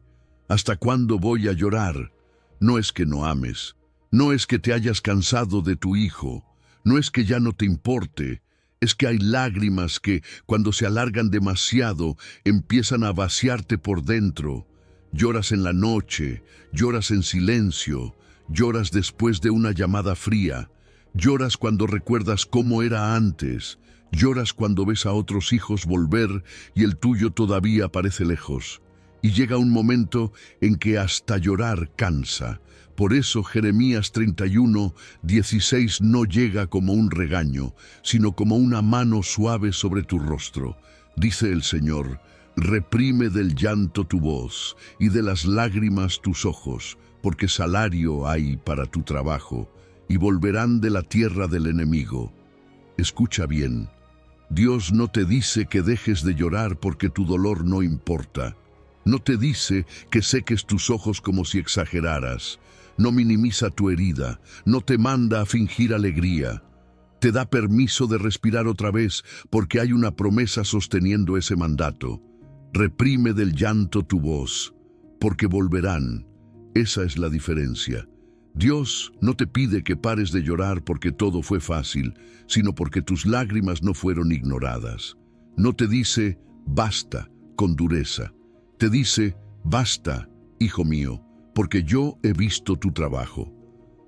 ¿Hasta cuándo voy a llorar? No es que no ames, no es que te hayas cansado de tu hijo, no es que ya no te importe, es que hay lágrimas que, cuando se alargan demasiado, empiezan a vaciarte por dentro. Lloras en la noche, lloras en silencio, lloras después de una llamada fría, lloras cuando recuerdas cómo era antes, lloras cuando ves a otros hijos volver y el tuyo todavía parece lejos. Y llega un momento en que hasta llorar cansa. Por eso Jeremías 31:16 no llega como un regaño, sino como una mano suave sobre tu rostro. Dice el Señor: reprime del llanto tu voz y de las lágrimas tus ojos, porque salario hay para tu trabajo, y volverán de la tierra del enemigo. Escucha bien, Dios no te dice que dejes de llorar porque tu dolor no importa. No te dice que seques tus ojos como si exageraras. No minimiza tu herida, no te manda a fingir alegría. Te da permiso de respirar otra vez porque hay una promesa sosteniendo ese mandato. Reprime del llanto tu voz, porque volverán. Esa es la diferencia. Dios no te pide que pares de llorar porque todo fue fácil, sino porque tus lágrimas no fueron ignoradas. No te dice, basta, con dureza. Te dice, basta, hijo mío, porque yo he visto tu trabajo.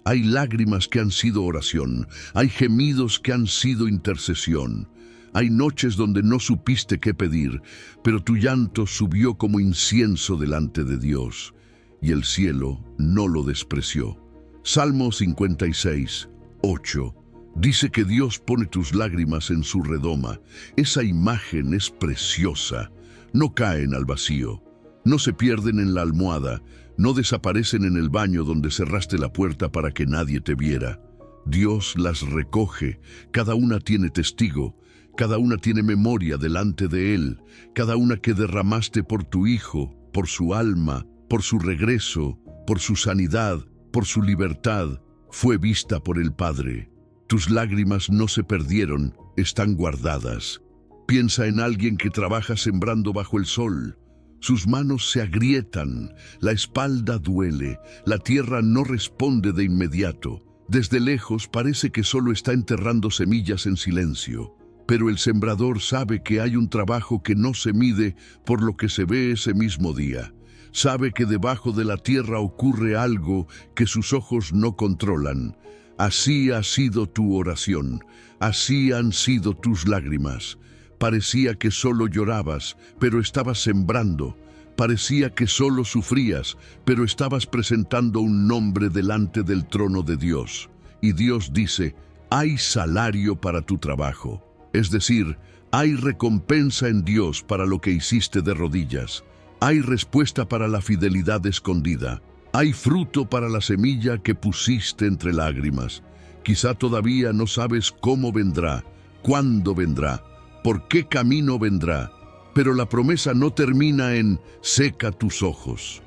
Hay lágrimas que han sido oración, hay gemidos que han sido intercesión. Hay noches donde no supiste qué pedir, pero tu llanto subió como incienso delante de Dios, y el cielo no lo despreció. Salmo 56, 8. Dice que Dios pone tus lágrimas en su redoma. Esa imagen es preciosa. No caen al vacío, no se pierden en la almohada, no desaparecen en el baño donde cerraste la puerta para que nadie te viera. Dios las recoge, cada una tiene testigo, cada una tiene memoria delante de Él, cada una que derramaste por tu hijo, por su alma, por su regreso, por su sanidad, por su libertad, fue vista por el Padre. Tus lágrimas no se perdieron, están guardadas. Piensa en alguien que trabaja sembrando bajo el sol. Sus manos se agrietan, la espalda duele, la tierra no responde de inmediato. Desde lejos parece que solo está enterrando semillas en silencio. Pero el sembrador sabe que hay un trabajo que no se mide por lo que se ve ese mismo día. Sabe que debajo de la tierra ocurre algo que sus ojos no controlan. Así ha sido tu oración, así han sido tus lágrimas. Parecía que solo llorabas, pero estabas sembrando. Parecía que solo sufrías, pero estabas presentando un nombre delante del trono de Dios. Y Dios dice, hay salario para tu trabajo. Es decir, hay recompensa en Dios para lo que hiciste de rodillas. Hay respuesta para la fidelidad escondida. Hay fruto para la semilla que pusiste entre lágrimas. Quizá todavía no sabes cómo vendrá, cuándo vendrá, por qué camino vendrá, pero la promesa no termina en seca tus ojos.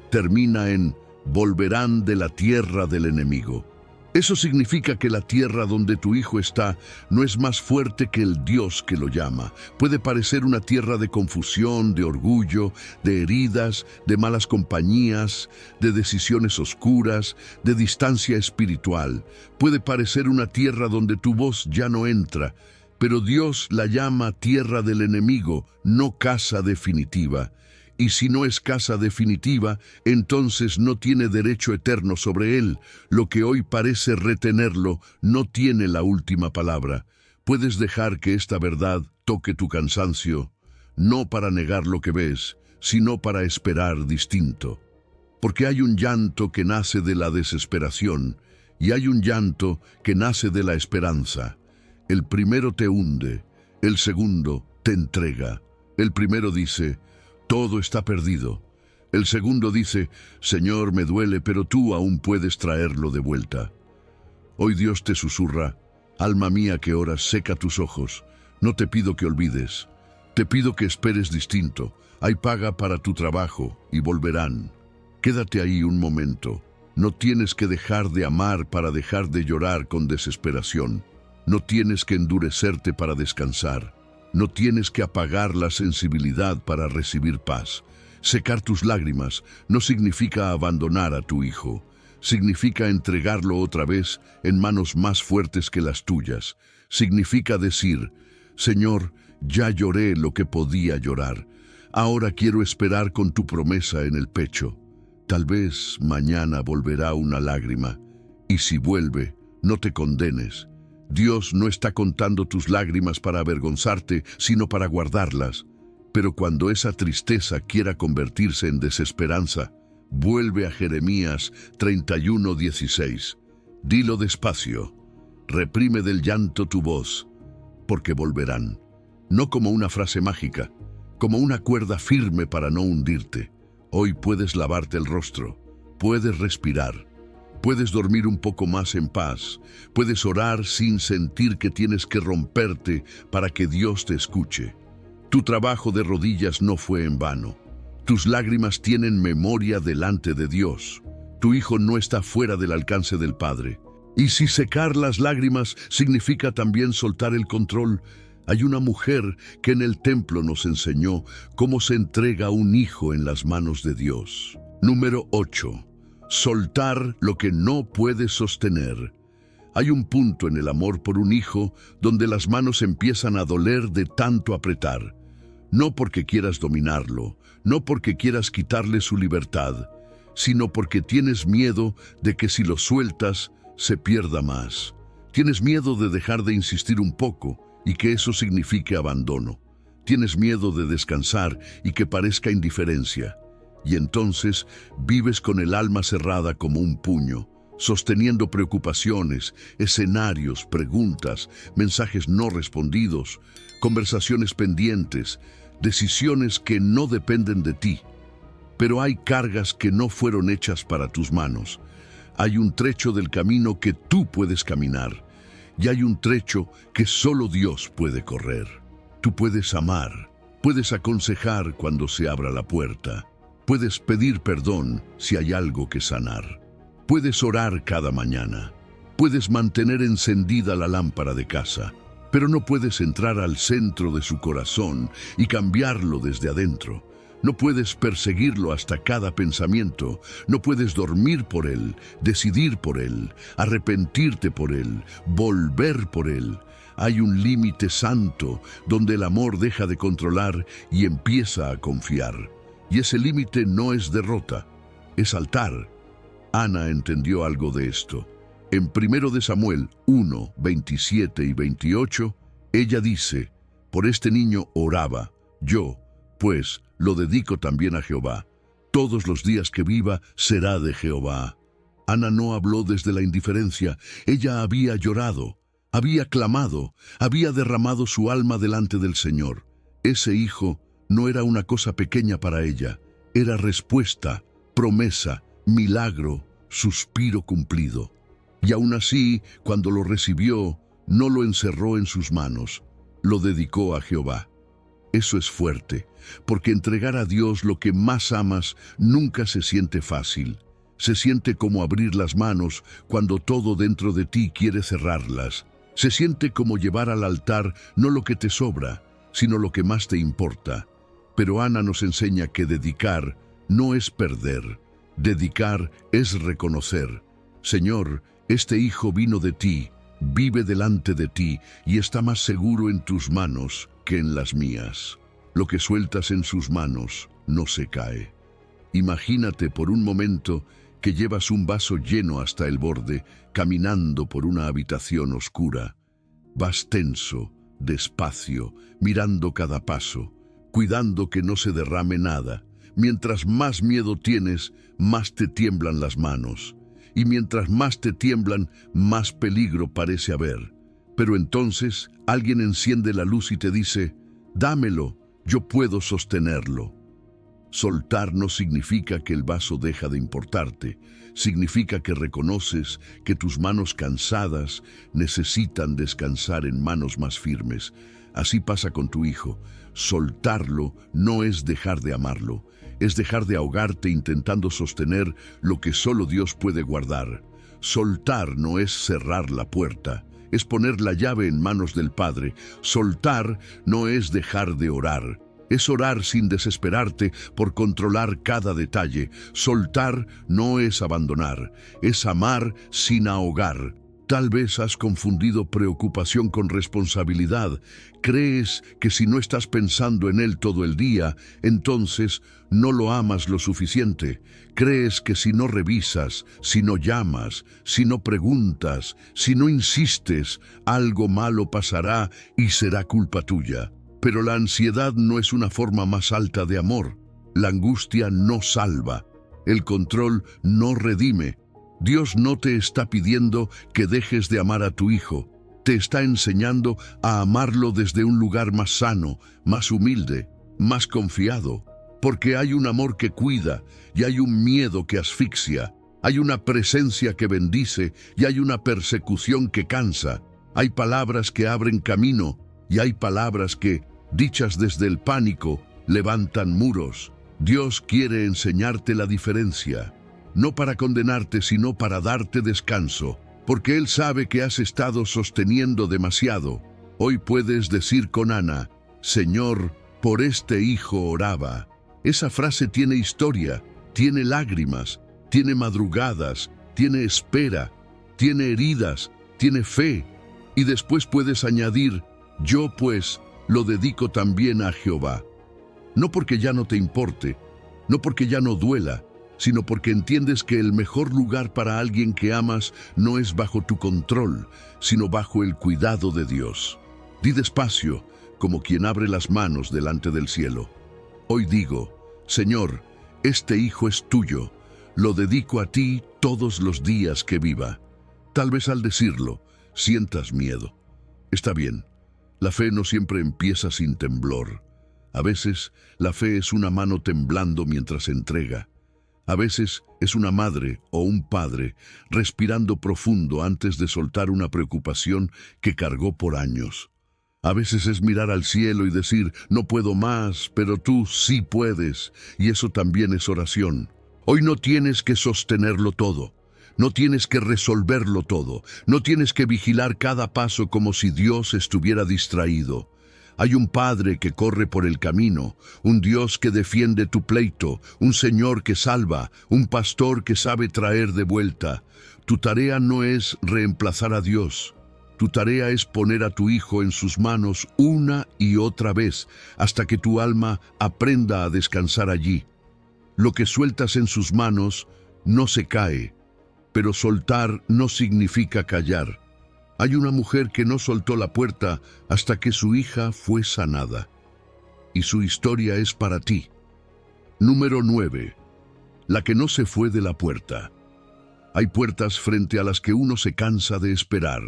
Termina en volverán de la tierra del enemigo. Eso significa que la tierra donde tu hijo está no es más fuerte que el Dios que lo llama. Puede parecer una tierra de confusión, de orgullo, de heridas, de malas compañías, de decisiones oscuras, de distancia espiritual. Puede parecer una tierra donde tu voz ya no entra, pero Dios la llama tierra del enemigo, no casa definitiva. Y si no es casa definitiva, entonces no tiene derecho eterno sobre él. Lo que hoy parece retenerlo no tiene la última palabra. Puedes dejar que esta verdad toque tu cansancio, no para negar lo que ves, sino para esperar distinto. Porque hay un llanto que nace de la desesperación y hay un llanto que nace de la esperanza. El primero te hunde, el segundo te entrega. El primero dice, todo está perdido. El segundo dice, Señor, me duele, pero tú aún puedes traerlo de vuelta. Hoy Dios te susurra, alma mía que oras, seca tus ojos. No te pido que olvides. Te pido que esperes distinto. Hay paga para tu trabajo y volverán. Quédate ahí un momento. No tienes que dejar de amar para dejar de llorar con desesperación. No tienes que endurecerte para descansar. No tienes que apagar la sensibilidad para recibir paz. Secar tus lágrimas no significa abandonar a tu hijo. Significa entregarlo otra vez en manos más fuertes que las tuyas. Significa decir, Señor, ya lloré lo que podía llorar. Ahora quiero esperar con tu promesa en el pecho. Tal vez mañana volverá una lágrima. Y si vuelve, no te condenes. Dios no está contando tus lágrimas para avergonzarte, sino para guardarlas. Pero cuando esa tristeza quiera convertirse en desesperanza, vuelve a Jeremías 31:16. Dilo despacio, reprime del llanto tu voz, porque volverán. No como una frase mágica, como una cuerda firme para no hundirte. Hoy puedes lavarte el rostro, puedes respirar. Puedes dormir un poco más en paz. Puedes orar sin sentir que tienes que romperte para que Dios te escuche. Tu trabajo de rodillas no fue en vano. Tus lágrimas tienen memoria delante de Dios. Tu hijo no está fuera del alcance del Padre. Y si secar las lágrimas significa también soltar el control, hay una mujer que en el templo nos enseñó cómo se entrega un hijo en las manos de Dios. Número 8. Soltar lo que no puedes sostener. Hay un punto en el amor por un hijo donde las manos empiezan a doler de tanto apretar. No porque quieras dominarlo, no porque quieras quitarle su libertad, sino porque tienes miedo de que si lo sueltas, se pierda más. Tienes miedo de dejar de insistir un poco y que eso signifique abandono. Tienes miedo de descansar y que parezca indiferencia. Y entonces vives con el alma cerrada como un puño, sosteniendo preocupaciones, escenarios, preguntas, mensajes no respondidos, conversaciones pendientes, decisiones que no dependen de ti. Pero hay cargas que no fueron hechas para tus manos. Hay un trecho del camino que tú puedes caminar, y hay un trecho que solo Dios puede correr. Tú puedes amar, puedes aconsejar cuando se abra la puerta, puedes pedir perdón si hay algo que sanar, puedes orar cada mañana, puedes mantener encendida la lámpara de casa, pero no puedes entrar al centro de su corazón y cambiarlo desde adentro. No puedes perseguirlo hasta cada pensamiento, no puedes dormir por él, decidir por él, arrepentirte por él, volver por él. Hay un límite santo donde el amor deja de controlar y empieza a confiar. Y ese límite no es derrota, es altar. Ana entendió algo de esto. En 1 Samuel 1, 27 y 28, ella dice, por este niño oraba, yo, pues, lo dedico también a Jehová. Todos los días que viva será de Jehová. Ana no habló desde la indiferencia, ella había llorado, había clamado, había derramado su alma delante del Señor. Ese hijo no era una cosa pequeña para ella, era respuesta, promesa, milagro, suspiro cumplido. Y aún así, cuando lo recibió, no lo encerró en sus manos, lo dedicó a Jehová. Eso es fuerte, porque entregar a Dios lo que más amas nunca se siente fácil. Se siente como abrir las manos cuando todo dentro de ti quiere cerrarlas. Se siente como llevar al altar no lo que te sobra, sino lo que más te importa. Pero Ana nos enseña que dedicar no es perder. Dedicar es reconocer. Señor, este hijo vino de ti, vive delante de ti y está más seguro en tus manos que en las mías. Lo que sueltas en sus manos no se cae. Imagínate por un momento que llevas un vaso lleno hasta el borde, caminando por una habitación oscura. Vas tenso, despacio, mirando cada paso, cuidando que no se derrame nada. Mientras más miedo tienes, más te tiemblan las manos. Y mientras más te tiemblan, más peligro parece haber. Pero entonces alguien enciende la luz y te dice, dámelo, yo puedo sostenerlo. Soltar no significa que el vaso deja de importarte, significa que reconoces que tus manos cansadas necesitan descansar en manos más firmes. Así pasa con tu hijo. Soltarlo no es dejar de amarlo, es dejar de ahogarte intentando sostener lo que solo Dios puede guardar. Soltar no es cerrar la puerta, es poner la llave en manos del Padre. Soltar no es dejar de orar, es orar sin desesperarte por controlar cada detalle. Soltar no es abandonar, es amar sin ahogar. Tal vez has confundido preocupación con responsabilidad. Crees que si no estás pensando en él todo el día, entonces no lo amas lo suficiente. Crees que si no revisas, si no llamas, si no preguntas, si no insistes, algo malo pasará y será culpa tuya. Pero la ansiedad no es una forma más alta de amor. La angustia no salva. El control no redime. Dios no te está pidiendo que dejes de amar a tu hijo. Te está enseñando a amarlo desde un lugar más sano, más humilde, más confiado. Porque hay un amor que cuida y hay un miedo que asfixia. Hay una presencia que bendice y hay una persecución que cansa. Hay palabras que abren camino y hay palabras que, dichas desde el pánico, levantan muros. Dios quiere enseñarte la diferencia. No para condenarte, sino para darte descanso, porque Él sabe que has estado sosteniendo demasiado. Hoy puedes decir con Ana, Señor, por este hijo oraba. Esa frase tiene historia, tiene lágrimas, tiene madrugadas, tiene espera, tiene heridas, tiene fe, y después puedes añadir, yo pues lo dedico también a Jehová. No porque ya no te importe, no porque ya no duela, sino porque entiendes que el mejor lugar para alguien que amas no es bajo tu control, sino bajo el cuidado de Dios. Di despacio, como quien abre las manos delante del cielo. Hoy digo, Señor, este hijo es tuyo, lo dedico a ti todos los días que viva. Tal vez al decirlo, sientas miedo. Está bien, la fe no siempre empieza sin temblor. A veces, la fe es una mano temblando mientras entrega. A veces, es una madre o un padre respirando profundo antes de soltar una preocupación que cargó por años. A veces es mirar al cielo y decir, no puedo más, pero tú sí puedes, y eso también es oración. Hoy no tienes que sostenerlo todo. No tienes que resolverlo todo. No tienes que vigilar cada paso como si Dios estuviera distraído. Hay un Padre que corre por el camino, un Dios que defiende tu pleito, un Señor que salva, un pastor que sabe traer de vuelta. Tu tarea no es reemplazar a Dios. Tu tarea es poner a tu hijo en sus manos una y otra vez, hasta que tu alma aprenda a descansar allí. Lo que sueltas en sus manos no se cae, pero soltar no significa callar. Hay una mujer que no soltó la puerta hasta que su hija fue sanada. Y su historia es para ti. Número 9. La que no se fue de la puerta. Hay puertas frente a las que uno se cansa de esperar.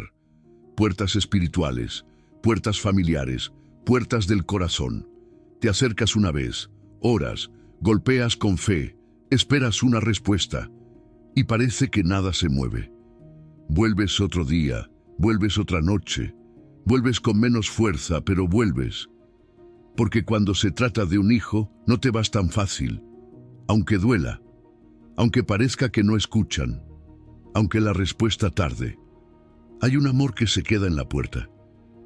Puertas espirituales, puertas familiares, puertas del corazón. Te acercas una vez, oras, golpeas con fe, esperas una respuesta y parece que nada se mueve. Vuelves otro día, vuelves otra noche, vuelves con menos fuerza, pero vuelves. Porque cuando se trata de un hijo, no te vas tan fácil, aunque duela, aunque parezca que no escuchan, aunque la respuesta tarde. Hay un amor que se queda en la puerta,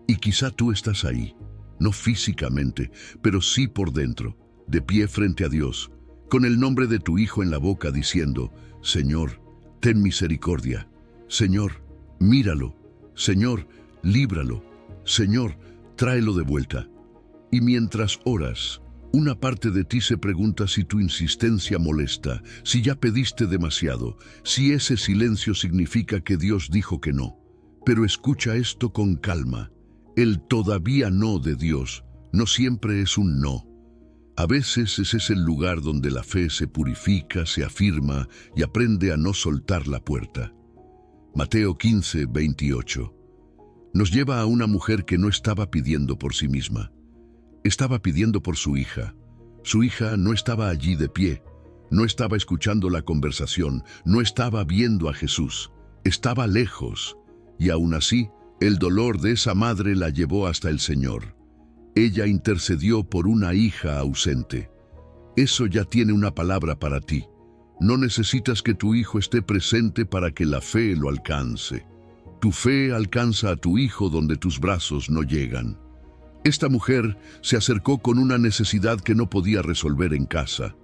y quizá tú estás ahí, no físicamente, pero sí por dentro, de pie frente a Dios, con el nombre de tu hijo en la boca diciendo, Señor, ten misericordia, Señor, míralo, Señor, líbralo, Señor, tráelo de vuelta. Y mientras oras, una parte de ti se pregunta si tu insistencia molesta, si ya pediste demasiado, si ese silencio significa que Dios dijo que no. Pero escucha esto con calma. El todavía no de Dios no siempre es un no. A veces ese es el lugar donde la fe se purifica, se afirma y aprende a no soltar la puerta. Mateo 15, 28. Nos lleva a una mujer que no estaba pidiendo por sí misma. Estaba pidiendo por su hija. Su hija no estaba allí de pie, no estaba escuchando la conversación, no estaba viendo a Jesús. Estaba lejos. Y aún así, el dolor de esa madre la llevó hasta el Señor. Ella intercedió por una hija ausente. Eso ya tiene una palabra para ti. No necesitas que tu hijo esté presente para que la fe lo alcance. Tu fe alcanza a tu hijo donde tus brazos no llegan. Esta mujer se acercó con una necesidad que no podía resolver en casa.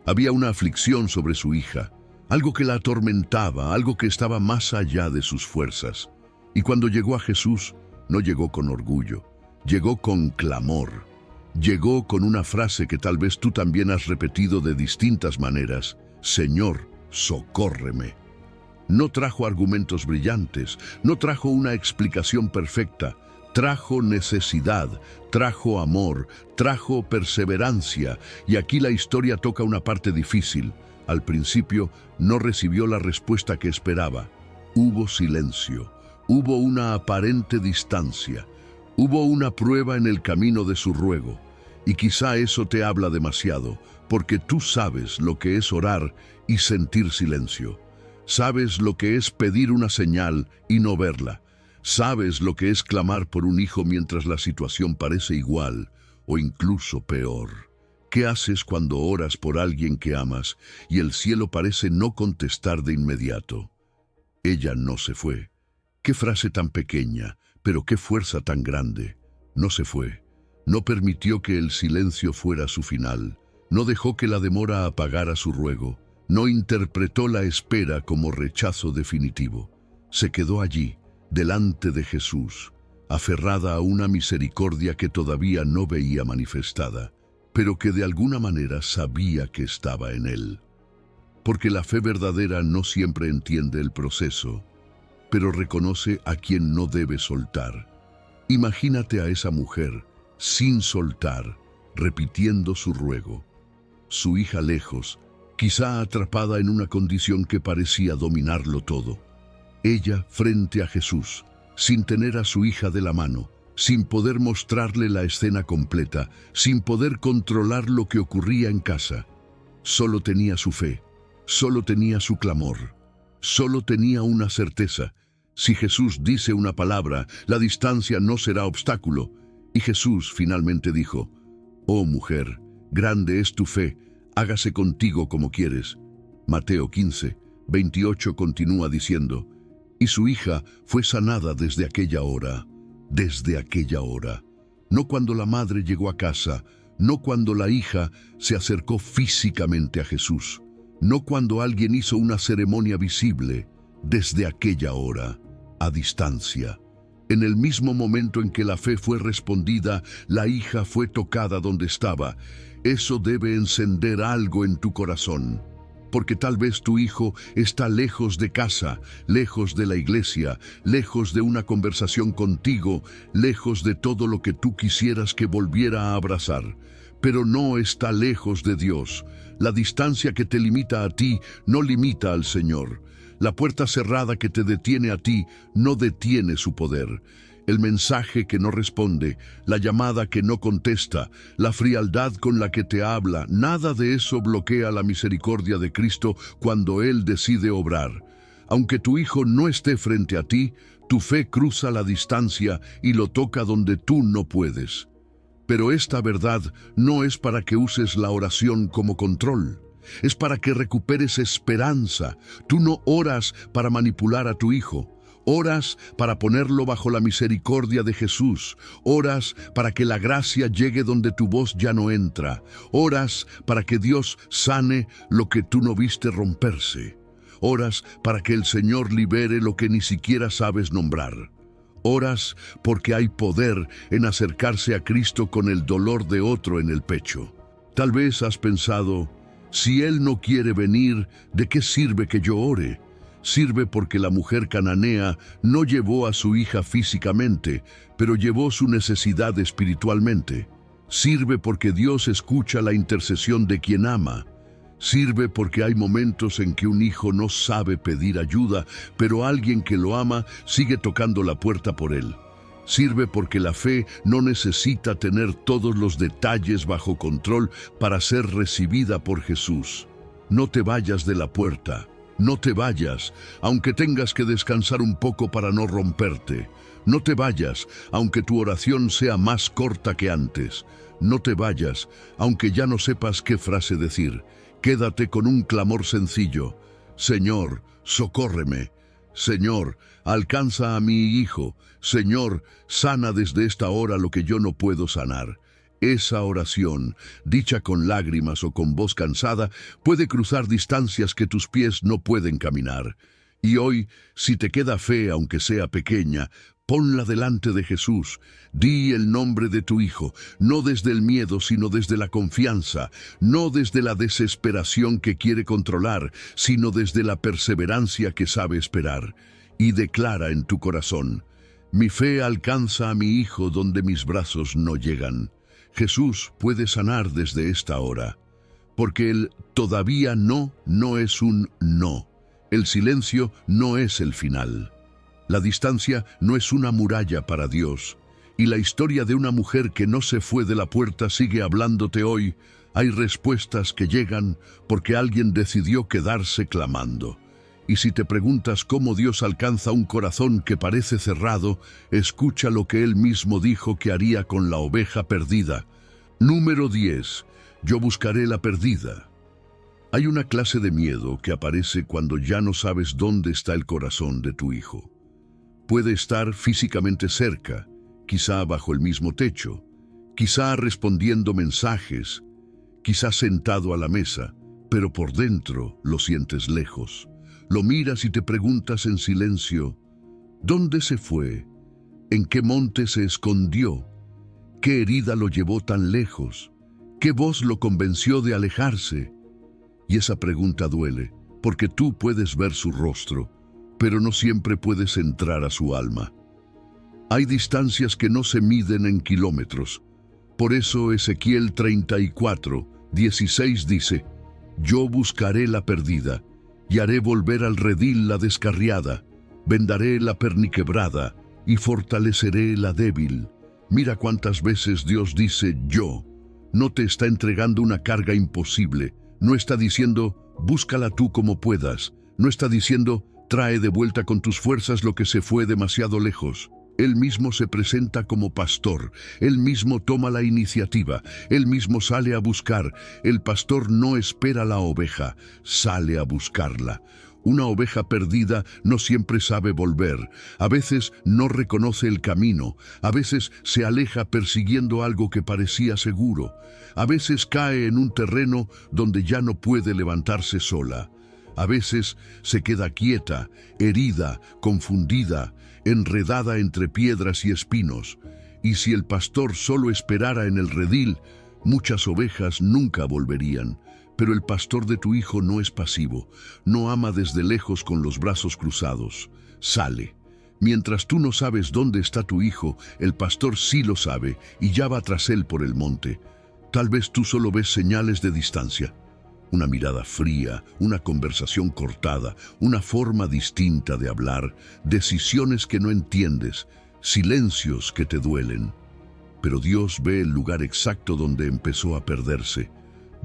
Había una aflicción sobre su hija, algo que la atormentaba, algo que estaba más allá de sus fuerzas. Y cuando llegó a Jesús, no llegó con orgullo, llegó con clamor. Llegó con una frase que tal vez tú también has repetido de distintas maneras: Señor, socórreme. No trajo argumentos brillantes, no trajo una explicación perfecta, trajo necesidad, trajo amor, trajo perseverancia. Y aquí la historia toca una parte difícil. Al principio no recibió la respuesta que esperaba. Hubo silencio. Hubo una aparente distancia, hubo una prueba en el camino de su ruego, y quizá eso te habla demasiado, porque tú sabes lo que es orar y sentir silencio. Sabes lo que es pedir una señal y no verla. Sabes lo que es clamar por un hijo mientras la situación parece igual o incluso peor. ¿Qué haces cuando oras por alguien que amas y el cielo parece no contestar de inmediato? Ella no se fue. Qué frase tan pequeña, pero qué fuerza tan grande. No se fue. No permitió que el silencio fuera su final. No dejó que la demora apagara su ruego. No interpretó la espera como rechazo definitivo. Se quedó allí, delante de Jesús, aferrada a una misericordia que todavía no veía manifestada, pero que de alguna manera sabía que estaba en él. Porque la fe verdadera no siempre entiende el proceso, pero reconoce a quien no debe soltar. Imagínate a esa mujer, sin soltar, repitiendo su ruego. Su hija lejos, quizá atrapada en una condición que parecía dominarlo todo. Ella frente a Jesús, sin tener a su hija de la mano, sin poder mostrarle la escena completa, sin poder controlar lo que ocurría en casa. Solo tenía su fe, solo tenía su clamor, solo tenía una certeza. Si Jesús dice una palabra, la distancia no será obstáculo. Y Jesús finalmente dijo: «Oh mujer, grande es tu fe, hágase contigo como quieres». Mateo 15, 28 continúa diciendo: «Y su hija fue sanada desde aquella hora». Desde aquella hora. No cuando la madre llegó a casa, no cuando la hija se acercó físicamente a Jesús, no cuando alguien hizo una ceremonia visible. Desde aquella hora, a distancia. En el mismo momento en que la fe fue respondida, la hija fue tocada donde estaba. Eso debe encender algo en tu corazón. Porque tal vez tu hijo está lejos de casa, lejos de la iglesia, lejos de una conversación contigo, lejos de todo lo que tú quisieras que volviera a abrazar. Pero no está lejos de Dios. La distancia que te limita a ti no limita al Señor. La puerta cerrada que te detiene a ti no detiene su poder. El mensaje que no responde, la llamada que no contesta, la frialdad con la que te habla, nada de eso bloquea la misericordia de Cristo cuando Él decide obrar. Aunque tu hijo no esté frente a ti, tu fe cruza la distancia y lo toca donde tú no puedes. Pero esta verdad no es para que uses la oración como control. Es para que recuperes esperanza. Tú no oras para manipular a tu hijo. Oras para ponerlo bajo la misericordia de Jesús. Oras para que la gracia llegue donde tu voz ya no entra. Oras para que Dios sane lo que tú no viste romperse. Oras para que el Señor libere lo que ni siquiera sabes nombrar. Oras porque hay poder en acercarse a Cristo con el dolor de otro en el pecho. Tal vez has pensado: si Él no quiere venir, ¿de qué sirve que yo ore? Sirve porque la mujer cananea no llevó a su hija físicamente, pero llevó su necesidad espiritualmente. Sirve porque Dios escucha la intercesión de quien ama. Sirve porque hay momentos en que un hijo no sabe pedir ayuda, pero alguien que lo ama sigue tocando la puerta por él. Sirve porque la fe no necesita tener todos los detalles bajo control para ser recibida por Jesús. No te vayas de la puerta. No te vayas, aunque tengas que descansar un poco para no romperte. No te vayas, aunque tu oración sea más corta que antes. No te vayas, aunque ya no sepas qué frase decir. Quédate con un clamor sencillo: Señor, socórreme. Señor, alcanza a mi hijo. Señor, sana desde esta hora lo que yo no puedo sanar. Esa oración, dicha con lágrimas o con voz cansada, puede cruzar distancias que tus pies no pueden caminar. Y hoy, si te queda fe, aunque sea pequeña, ponla delante de Jesús. Di el nombre de tu hijo, no desde el miedo, sino desde la confianza, no desde la desesperación que quiere controlar, sino desde la perseverancia que sabe esperar. Y declara en tu corazón: mi fe alcanza a mi hijo donde mis brazos no llegan. Jesús puede sanar desde esta hora, porque el todavía no es un no. El silencio no es el final. La distancia no es una muralla para Dios. Y la historia de una mujer que no se fue de la puerta sigue hablándote hoy. Hay respuestas que llegan porque alguien decidió quedarse clamando. Y si te preguntas cómo Dios alcanza un corazón que parece cerrado, escucha lo que Él mismo dijo que haría con la oveja perdida. Número 10. Yo buscaré la perdida. Hay una clase de miedo que aparece cuando ya no sabes dónde está el corazón de tu hijo. Puede estar físicamente cerca, quizá bajo el mismo techo, quizá respondiendo mensajes, quizá sentado a la mesa, pero por dentro lo sientes lejos. Lo miras y te preguntas en silencio: ¿Dónde se fue? ¿En qué monte se escondió? ¿Qué herida lo llevó tan lejos? ¿Qué voz lo convenció de alejarse? Y esa pregunta duele, porque tú puedes ver su rostro, pero no siempre puedes entrar a su alma. Hay distancias que no se miden en kilómetros. Por eso Ezequiel 34:16 dice: Yo buscaré la perdida, y haré volver al redil la descarriada, vendaré la perniquebrada, y fortaleceré la débil. Mira cuántas veces Dios dice yo. No te está entregando una carga imposible. No está diciendo, búscala tú como puedas. No está diciendo, trae de vuelta con tus fuerzas lo que se fue demasiado lejos. Él mismo se presenta como pastor. Él mismo toma la iniciativa. Él mismo sale a buscar. El pastor no espera la oveja, sale a buscarla. Una oveja perdida no siempre sabe volver. A veces no reconoce el camino. A veces se aleja persiguiendo algo que parecía seguro. A veces cae en un terreno donde ya no puede levantarse sola. A veces se queda quieta, herida, confundida, enredada entre piedras y espinos. Y si el pastor solo esperara en el redil, muchas ovejas nunca volverían. Pero el pastor de tu hijo no es pasivo, no ama desde lejos con los brazos cruzados. Sale. Mientras tú no sabes dónde está tu hijo, el pastor sí lo sabe y ya va tras él por el monte. Tal vez tú solo ves señales de distancia. Una mirada fría, una conversación cortada, una forma distinta de hablar, decisiones que no entiendes, silencios que te duelen. Pero Dios ve el lugar exacto donde empezó a perderse.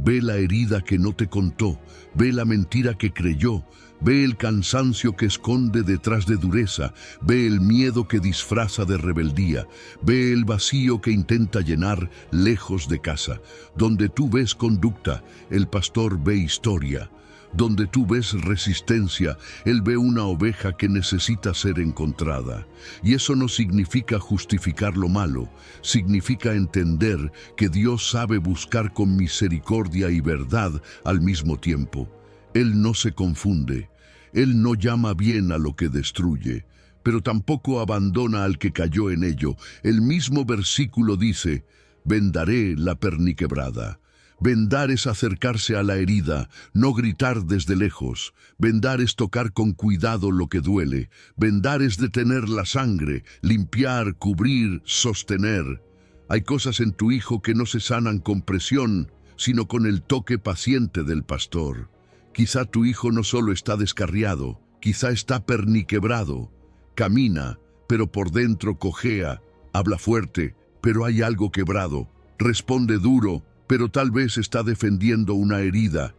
Ve la herida que no te contó, ve la mentira que creyó, ve el cansancio que esconde detrás de dureza, ve el miedo que disfraza de rebeldía, ve el vacío que intenta llenar lejos de casa. Donde tú ves conducta, el pastor ve historia. Donde tú ves resistencia, él ve una oveja que necesita ser encontrada. Y eso no significa justificar lo malo, significa entender que Dios sabe buscar con misericordia y verdad al mismo tiempo. Él no se confunde, Él no llama bien a lo que destruye, pero tampoco abandona al que cayó en ello. El mismo versículo dice, vendaré la perniquebrada. Vendar es acercarse a la herida, no gritar desde lejos. Vendar es tocar con cuidado lo que duele. Vendar es detener la sangre, limpiar, cubrir, sostener. Hay cosas en tu hijo que no se sanan con presión, sino con el toque paciente del pastor. Quizá tu hijo no solo está descarriado, quizá está perniquebrado. Camina, pero por dentro cojea. Habla fuerte, pero hay algo quebrado. Responde duro, pero tal vez está defendiendo una herida.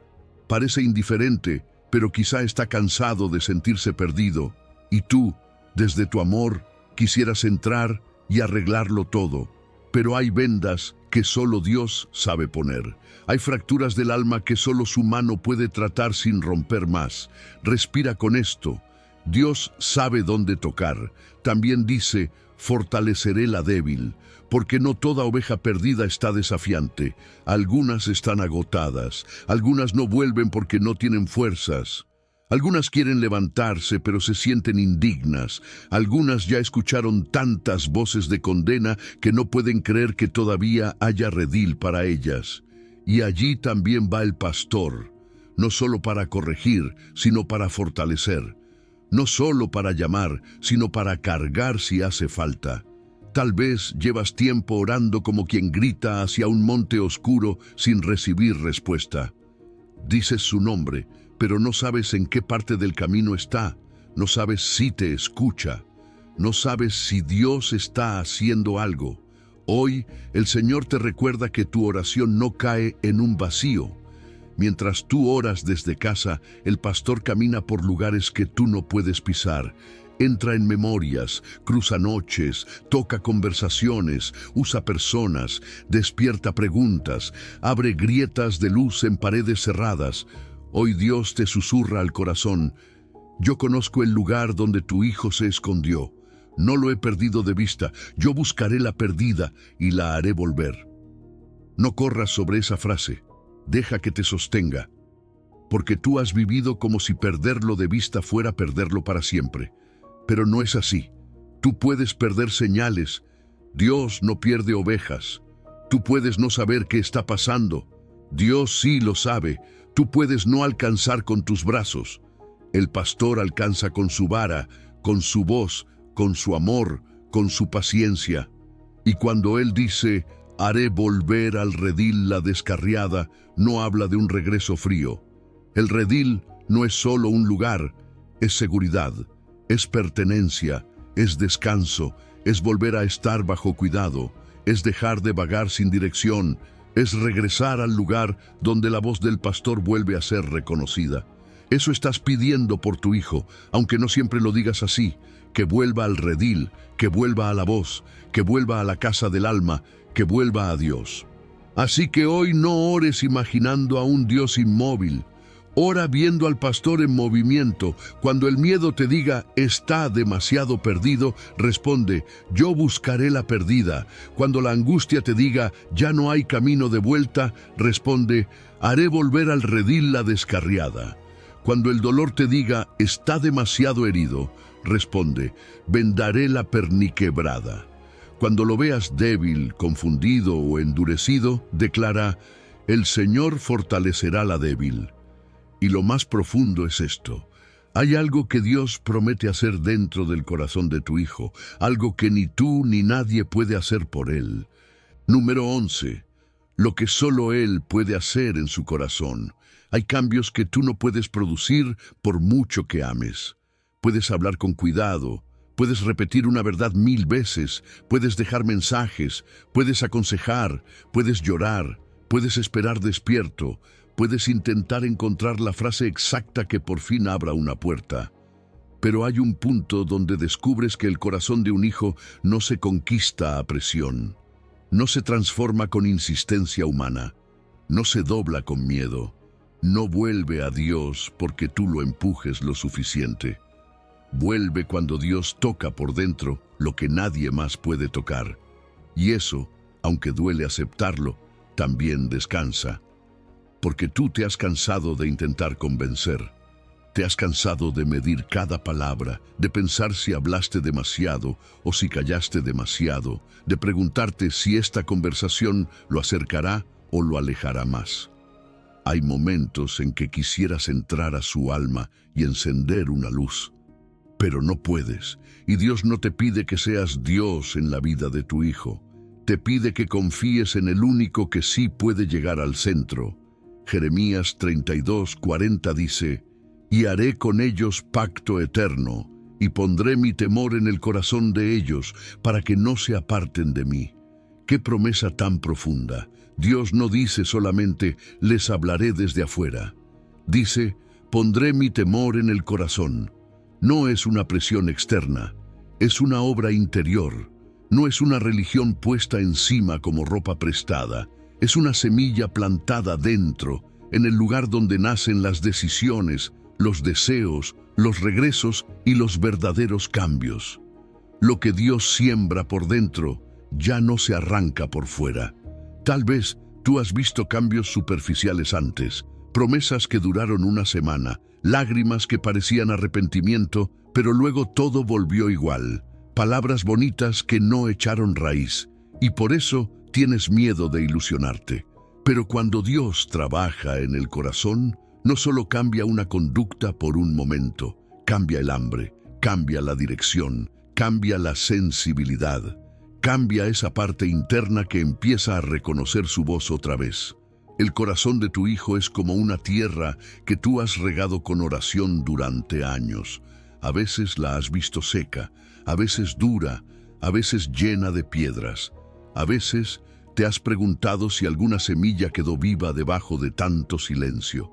Parece indiferente, pero quizá está cansado de sentirse perdido. Y tú, desde tu amor, quisieras entrar y arreglarlo todo. Pero hay vendas que solo Dios sabe poner. Hay fracturas del alma que solo su mano puede tratar sin romper más. Respira con esto. Dios sabe dónde tocar. También dice, fortaleceré la débil, porque no toda oveja perdida está desafiante. Algunas están agotadas, algunas no vuelven porque no tienen fuerzas. Algunas quieren levantarse, pero se sienten indignas. Algunas ya escucharon tantas voces de condena que no pueden creer que todavía haya redil para ellas. Y allí también va el pastor, no solo para corregir, sino para fortalecer. No solo para llamar, sino para cargar si hace falta. Tal vez llevas tiempo orando como quien grita hacia un monte oscuro sin recibir respuesta. Dices su nombre, pero no sabes en qué parte del camino está. No sabes si te escucha. No sabes si Dios está haciendo algo. Hoy, el Señor te recuerda que tu oración no cae en un vacío. Mientras tú oras desde casa, el pastor camina por lugares que tú no puedes pisar. Entra en memorias, cruza noches, toca conversaciones, usa personas, despierta preguntas, abre grietas de luz en paredes cerradas. Hoy Dios te susurra al corazón, yo conozco el lugar donde tu hijo se escondió. No lo he perdido de vista, yo buscaré la perdida y la haré volver. No corras sobre esa frase, deja que te sostenga, porque tú has vivido como si perderlo de vista fuera perderlo para siempre. Pero no es así. Tú puedes perder señales. Dios no pierde ovejas. Tú puedes no saber qué está pasando. Dios sí lo sabe. Tú puedes no alcanzar con tus brazos. El pastor alcanza con su vara, con su voz, con su amor, con su paciencia. Y cuando Él dice, haré volver al redil la descarriada, no habla de un regreso frío. El redil no es solo un lugar, es seguridad, es pertenencia, es descanso, es volver a estar bajo cuidado, es dejar de vagar sin dirección, es regresar al lugar donde la voz del pastor vuelve a ser reconocida. Eso estás pidiendo por tu hijo, aunque no siempre lo digas así, que vuelva al redil, que vuelva a la voz, que vuelva a la casa del alma, que vuelva a Dios. Así que hoy no ores imaginando a un Dios inmóvil. Ora viendo al pastor en movimiento. Cuando el miedo te diga, está demasiado perdido, responde, yo buscaré la perdida. Cuando la angustia te diga, ya no hay camino de vuelta, responde, haré volver al redil la descarriada. Cuando el dolor te diga, está demasiado herido, responde, vendaré la perniquebrada. Cuando lo veas débil, confundido o endurecido, declara, el Señor fortalecerá la débil. Y lo más profundo es esto. Hay algo que Dios promete hacer dentro del corazón de tu hijo, algo que ni tú ni nadie puede hacer por él. Número 11. Lo que solo Él puede hacer en su corazón. Hay cambios que tú no puedes producir por mucho que ames. Puedes hablar con cuidado, puedes repetir una verdad 1000 veces, puedes dejar mensajes, puedes aconsejar, puedes llorar, puedes esperar despierto, puedes intentar encontrar la frase exacta que por fin abra una puerta. Pero hay un punto donde descubres que el corazón de un hijo no se conquista a presión, no se transforma con insistencia humana, no se dobla con miedo, no vuelve a Dios porque tú lo empujes lo suficiente. Vuelve cuando Dios toca por dentro lo que nadie más puede tocar. Y eso, aunque duele aceptarlo, también descansa. Porque tú te has cansado de intentar convencer. Te has cansado de medir cada palabra, de pensar si hablaste demasiado o si callaste demasiado, de preguntarte si esta conversación lo acercará o lo alejará más. Hay momentos en que quisieras entrar a su alma y encender una luz, pero no puedes, y Dios no te pide que seas Dios en la vida de tu hijo. Te pide que confíes en el único que sí puede llegar al centro. Jeremías 32:40 dice, «Y haré con ellos pacto eterno, y pondré mi temor en el corazón de ellos, para que no se aparten de mí». ¡Qué promesa tan profunda! Dios no dice solamente, les hablaré desde afuera. Dice, pondré mi temor en el corazón. No es una presión externa, es una obra interior. No es una religión puesta encima como ropa prestada. Es una semilla plantada dentro, en el lugar donde nacen las decisiones, los deseos, los regresos y los verdaderos cambios. Lo que Dios siembra por dentro ya no se arranca por fuera. Tal vez tú has visto cambios superficiales antes, promesas que duraron una semana, lágrimas que parecían arrepentimiento, pero luego todo volvió igual, palabras bonitas que no echaron raíz, y por eso tienes miedo de ilusionarte. Pero cuando Dios trabaja en el corazón, no solo cambia una conducta por un momento, cambia el hambre, cambia la dirección, cambia la sensibilidad. Cambia esa parte interna que empieza a reconocer su voz otra vez. El corazón de tu hijo es como una tierra que tú has regado con oración durante años. A veces la has visto seca, a veces dura, a veces llena de piedras. A veces te has preguntado si alguna semilla quedó viva debajo de tanto silencio.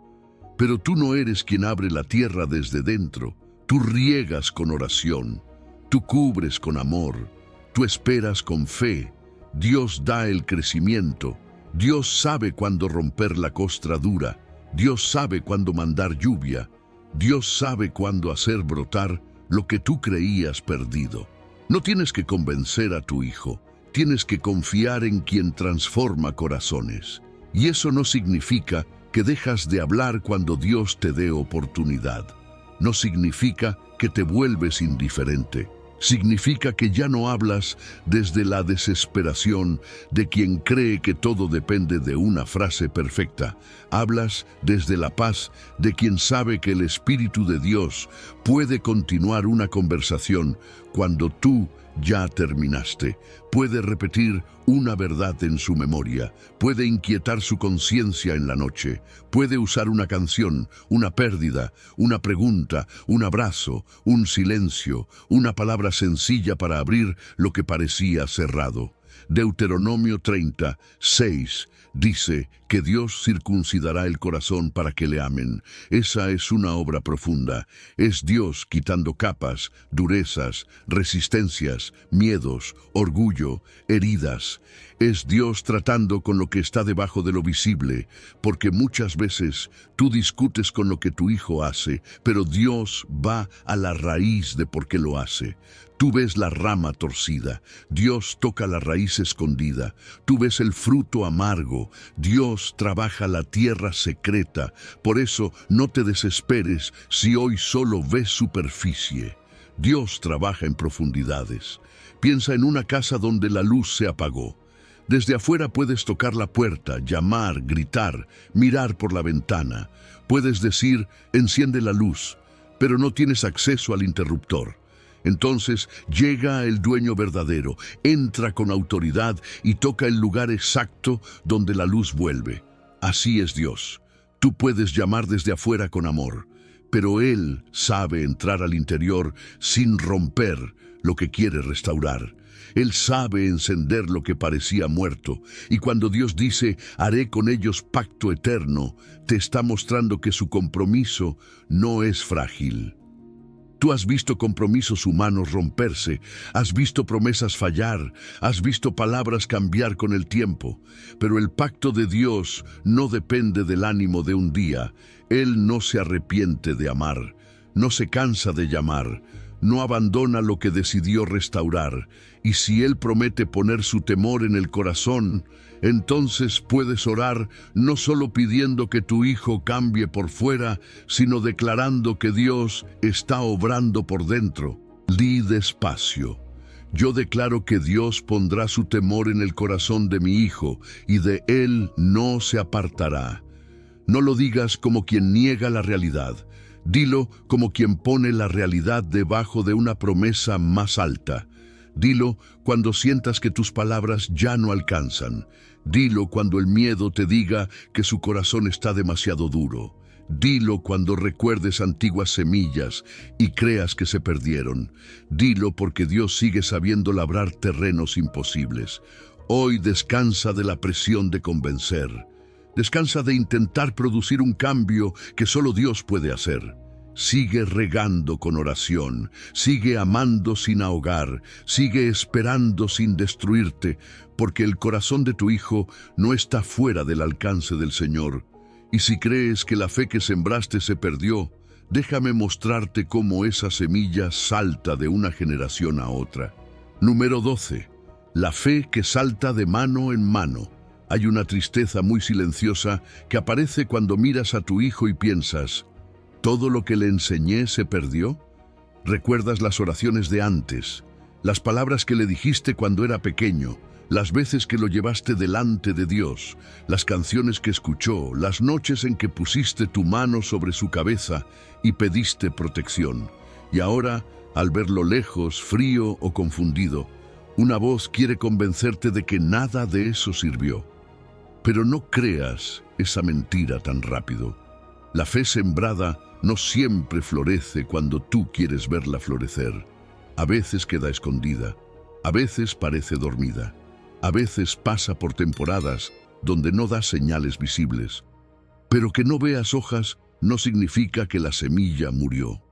Pero tú no eres quien abre la tierra desde dentro. Tú riegas con oración, tú cubres con amor. Tú esperas con fe. Dios da el crecimiento. Dios sabe cuándo romper la costra dura. Dios sabe cuándo mandar lluvia. Dios sabe cuándo hacer brotar lo que tú creías perdido. No tienes que convencer a tu hijo. Tienes que confiar en quien transforma corazones. Y eso no significa que dejas de hablar cuando Dios te dé oportunidad. No significa que te vuelves indiferente. Significa que ya no hablas desde la desesperación de quien cree que todo depende de una frase perfecta. Hablas desde la paz de quien sabe que el Espíritu de Dios puede continuar una conversación cuando tú ya terminaste. Puede repetir una verdad en su memoria, puede inquietar su conciencia en la noche, puede usar una canción, una pérdida, una pregunta, un abrazo, un silencio, una palabra sencilla para abrir lo que parecía cerrado. Deuteronomio 30:6 dice que Dios circuncidará el corazón para que le amen. Esa es una obra profunda. Es Dios quitando capas, durezas, resistencias, miedos, orgullo, heridas. Es Dios tratando con lo que está debajo de lo visible, porque muchas veces tú discutes con lo que tu hijo hace, pero Dios va a la raíz de por qué lo hace. Tú ves la rama torcida, Dios toca la raíz escondida. Tú ves el fruto amargo, Dios trabaja la tierra secreta. Por eso no te desesperes si hoy solo ves superficie. Dios trabaja en profundidades. Piensa en una casa donde la luz se apagó. Desde afuera puedes tocar la puerta, llamar, gritar, mirar por la ventana. Puedes decir, enciende la luz, pero no tienes acceso al interruptor. Entonces llega el dueño verdadero, entra con autoridad y toca el lugar exacto donde la luz vuelve. Así es Dios. Tú puedes llamar desde afuera con amor, pero Él sabe entrar al interior sin romper lo que quiere restaurar. Él sabe encender lo que parecía muerto, y cuando Dios dice, haré con ellos pacto eterno, te está mostrando que su compromiso no es frágil. Tú has visto compromisos humanos romperse, has visto promesas fallar, has visto palabras cambiar con el tiempo, pero el pacto de Dios no depende del ánimo de un día. Él no se arrepiente de amar, no se cansa de llamar, no abandona lo que decidió restaurar, y si Él promete poner su temor en el corazón, entonces puedes orar no solo pidiendo que tu hijo cambie por fuera, sino declarando que Dios está obrando por dentro. Di despacio: yo declaro que Dios pondrá su temor en el corazón de mi hijo, y de él no se apartará. No lo digas como quien niega la realidad. Dilo como quien pone la realidad debajo de una promesa más alta. Dilo cuando sientas que tus palabras ya no alcanzan. Dilo cuando el miedo te diga que su corazón está demasiado duro. Dilo cuando recuerdes antiguas semillas y creas que se perdieron. Dilo porque Dios sigue sabiendo labrar terrenos imposibles. Hoy descansa de la presión de convencer. Descansa de intentar producir un cambio que solo Dios puede hacer. Sigue regando con oración, sigue amando sin ahogar, sigue esperando sin destruirte, porque el corazón de tu hijo no está fuera del alcance del Señor. Y si crees que la fe que sembraste se perdió, déjame mostrarte cómo esa semilla salta de una generación a otra. Número 12. La fe que salta de mano en mano. Hay una tristeza muy silenciosa que aparece cuando miras a tu hijo y piensas, ¿todo lo que le enseñé se perdió? ¿Recuerdas las oraciones de antes, las palabras que le dijiste cuando era pequeño, las veces que lo llevaste delante de Dios, las canciones que escuchó, las noches en que pusiste tu mano sobre su cabeza y pediste protección? Y ahora, al verlo lejos, frío o confundido, una voz quiere convencerte de que nada de eso sirvió. Pero no creas esa mentira tan rápido. La fe sembrada no siempre florece cuando tú quieres verla florecer. A veces queda escondida, a veces parece dormida, a veces pasa por temporadas donde no da señales visibles. Pero que no veas hojas no significa que la semilla murió.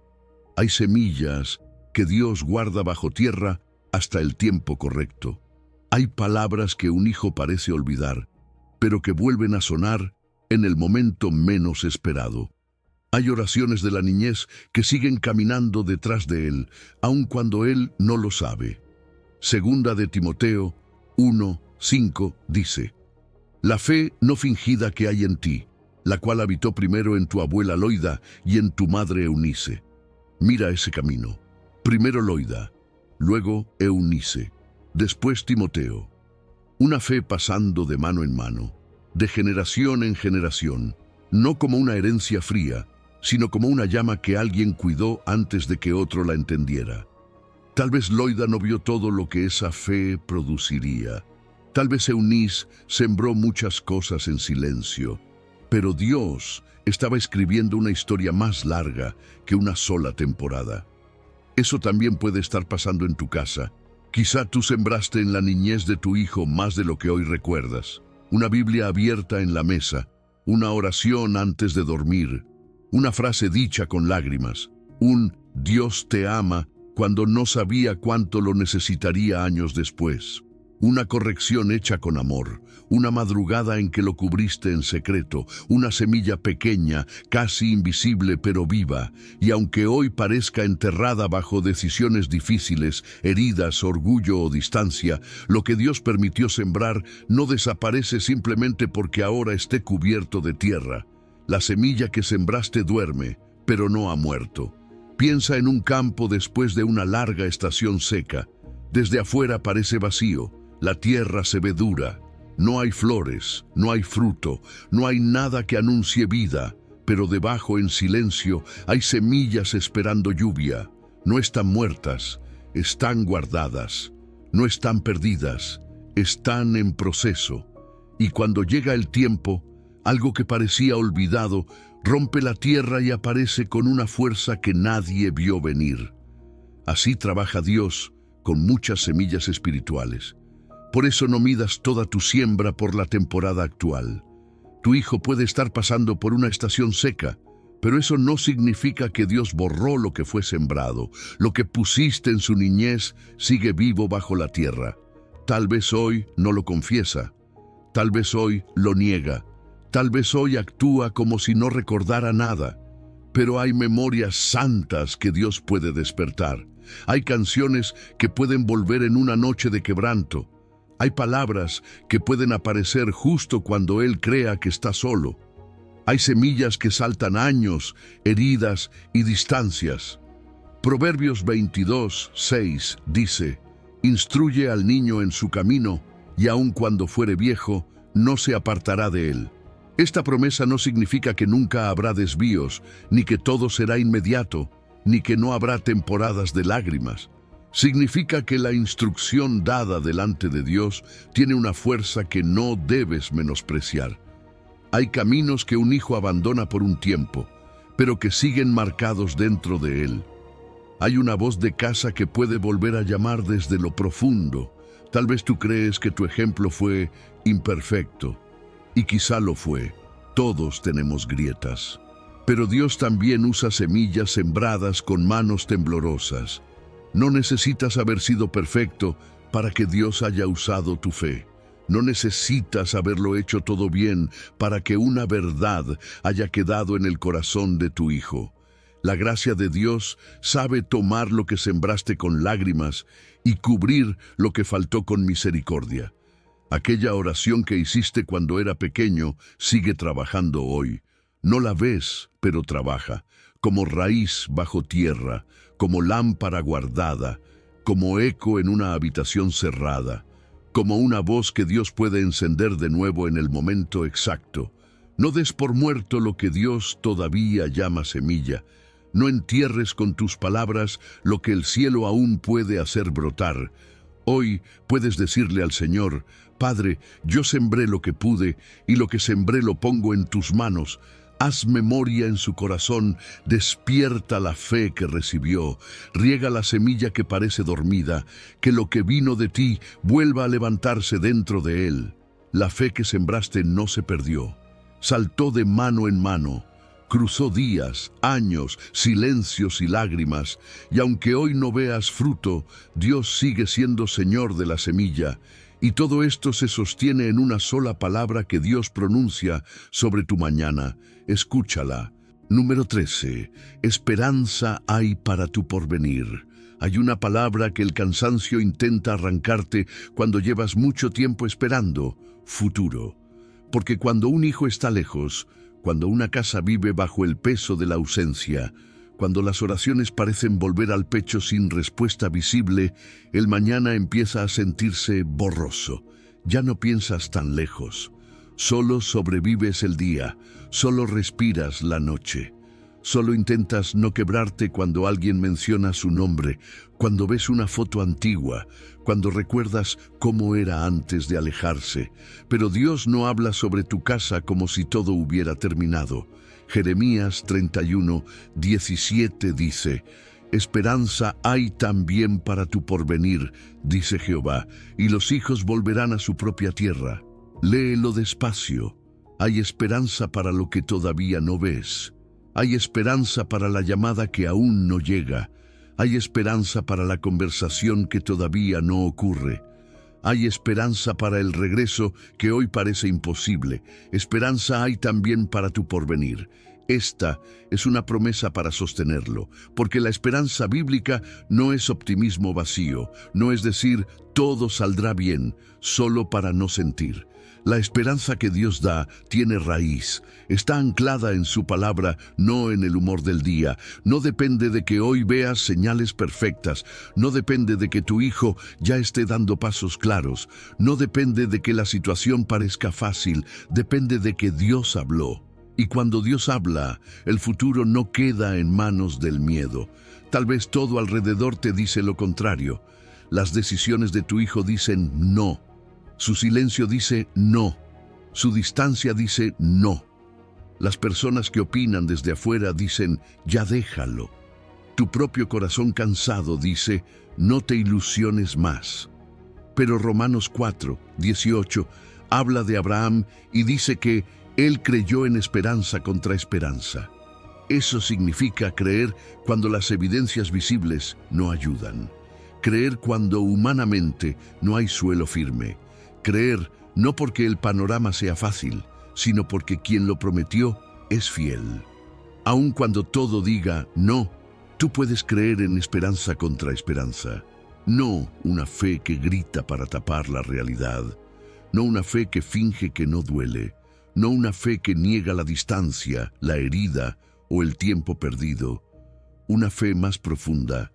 Hay semillas que Dios guarda bajo tierra hasta el tiempo correcto. Hay palabras que un hijo parece olvidar, pero que vuelven a sonar en el momento menos esperado. Hay oraciones de la niñez que siguen caminando detrás de él, aun cuando él no lo sabe. Segunda de Timoteo 1:5 dice, la fe no fingida que hay en ti, la cual habitó primero en tu abuela Loida y en tu madre Eunice. Mira ese camino. Primero Loida, luego Eunice, después Timoteo. Una fe pasando de mano en mano, de generación en generación, no como una herencia fría, sino como una llama que alguien cuidó antes de que otro la entendiera. Tal vez Loida no vio todo lo que esa fe produciría. Tal vez Eunice sembró muchas cosas en silencio, pero Dios estaba escribiendo una historia más larga que una sola temporada. Eso también puede estar pasando en tu casa. Quizá tú sembraste en la niñez de tu hijo más de lo que hoy recuerdas. Una Biblia abierta en la mesa, una oración antes de dormir, una frase dicha con lágrimas, un Dios te ama cuando no sabía cuánto lo necesitaría años después. Una corrección hecha con amor, una madrugada en que lo cubriste en secreto, una semilla pequeña, casi invisible pero viva, y aunque hoy parezca enterrada bajo decisiones difíciles, heridas, orgullo o distancia, lo que Dios permitió sembrar no desaparece simplemente porque ahora esté cubierto de tierra. La semilla que sembraste duerme, pero no ha muerto. Piensa en un campo después de una larga estación seca. Desde afuera parece vacío. La tierra se ve dura, no hay flores, no hay fruto, no hay nada que anuncie vida, pero debajo en silencio hay semillas esperando lluvia. No están muertas, están guardadas, no están perdidas, están en proceso. Y cuando llega el tiempo, algo que parecía olvidado rompe la tierra y aparece con una fuerza que nadie vio venir. Así trabaja Dios con muchas semillas espirituales. Por eso no midas toda tu siembra por la temporada actual. Tu hijo puede estar pasando por una estación seca, pero eso no significa que Dios borró lo que fue sembrado. Lo que pusiste en su niñez sigue vivo bajo la tierra. Tal vez hoy no lo confiesa, tal vez hoy lo niega, tal vez hoy actúa como si no recordara nada. Pero hay memorias santas que Dios puede despertar. Hay canciones que pueden volver en una noche de quebranto. Hay palabras que pueden aparecer justo cuando Él crea que está solo. Hay semillas que saltan años, heridas y distancias. Proverbios 22:6 dice: «Instruye al niño en su camino, y aun cuando fuere viejo, no se apartará de él». Esta promesa no significa que nunca habrá desvíos, ni que todo será inmediato, ni que no habrá temporadas de lágrimas. Significa que la instrucción dada delante de Dios tiene una fuerza que no debes menospreciar. Hay caminos que un hijo abandona por un tiempo, pero que siguen marcados dentro de él. Hay una voz de casa que puede volver a llamar desde lo profundo. Tal vez tú crees que tu ejemplo fue imperfecto, y quizá lo fue. Todos tenemos grietas. Pero Dios también usa semillas sembradas con manos temblorosas. No necesitas haber sido perfecto para que Dios haya usado tu fe. No necesitas haberlo hecho todo bien para que una verdad haya quedado en el corazón de tu hijo. La gracia de Dios sabe tomar lo que sembraste con lágrimas y cubrir lo que faltó con misericordia. Aquella oración que hiciste cuando era pequeño sigue trabajando hoy. No la ves, pero trabaja, como raíz bajo tierra, como lámpara guardada, como eco en una habitación cerrada, como una voz que Dios puede encender de nuevo en el momento exacto. No des por muerto lo que Dios todavía llama semilla. No entierres con tus palabras lo que el cielo aún puede hacer brotar. Hoy puedes decirle al Señor: Padre, yo sembré lo que pude y lo que sembré lo pongo en tus manos. Haz memoria en su corazón, despierta la fe que recibió, riega la semilla que parece dormida, que lo que vino de ti vuelva a levantarse dentro de él. La fe que sembraste no se perdió, saltó de mano en mano, cruzó días, años, silencios y lágrimas, y aunque hoy no veas fruto, Dios sigue siendo Señor de la semilla. Y todo esto se sostiene en una sola palabra que Dios pronuncia sobre tu mañana. Escúchala. Número 13. Esperanza hay para tu porvenir. Hay una palabra que el cansancio intenta arrancarte cuando llevas mucho tiempo esperando: futuro. Porque cuando un hijo está lejos, cuando una casa vive bajo el peso de la ausencia, Cuando las oraciones parecen volver al pecho sin respuesta visible, el mañana empieza a sentirse borroso. Ya no piensas tan lejos. Solo sobrevives el día, solo respiras la noche. Solo intentas no quebrarte cuando alguien menciona su nombre, cuando ves una foto antigua, cuando recuerdas cómo era antes de alejarse. Pero Dios no habla sobre tu casa como si todo hubiera terminado. Jeremías 31:17 dice: «Esperanza hay también para tu porvenir, dice Jehová, y los hijos volverán a su propia tierra». Léelo despacio. Hay esperanza para lo que todavía no ves. Hay esperanza para la llamada que aún no llega. Hay esperanza para la conversación que todavía no ocurre. Hay esperanza para el regreso que hoy parece imposible. Esperanza hay también para tu porvenir. Esta es una promesa para sostenerlo, porque la esperanza bíblica no es optimismo vacío, no es decir, todo saldrá bien, solo para no sentir. La esperanza que Dios da tiene raíz, está anclada en su palabra, no en el humor del día. No depende de que hoy veas señales perfectas, no depende de que tu hijo ya esté dando pasos claros, no depende de que la situación parezca fácil, depende de que Dios habló. Y cuando Dios habla, el futuro no queda en manos del miedo. Tal vez todo alrededor te dice lo contrario. Las decisiones de tu hijo dicen no. Su silencio dice no. Su distancia dice no. Las personas que opinan desde afuera dicen ya déjalo. Tu propio corazón cansado dice no te ilusiones más. Pero Romanos 4:18 habla de Abraham y dice que él creyó en esperanza contra esperanza. Eso significa creer cuando las evidencias visibles no ayudan. Creer cuando humanamente no hay suelo firme. Creer no porque el panorama sea fácil, sino porque quien lo prometió es fiel. Aun cuando todo diga no, tú puedes creer en esperanza contra esperanza. No una fe que grita para tapar la realidad. No una fe que finge que no duele. No una fe que niega la distancia, la herida o el tiempo perdido. Una fe más profunda.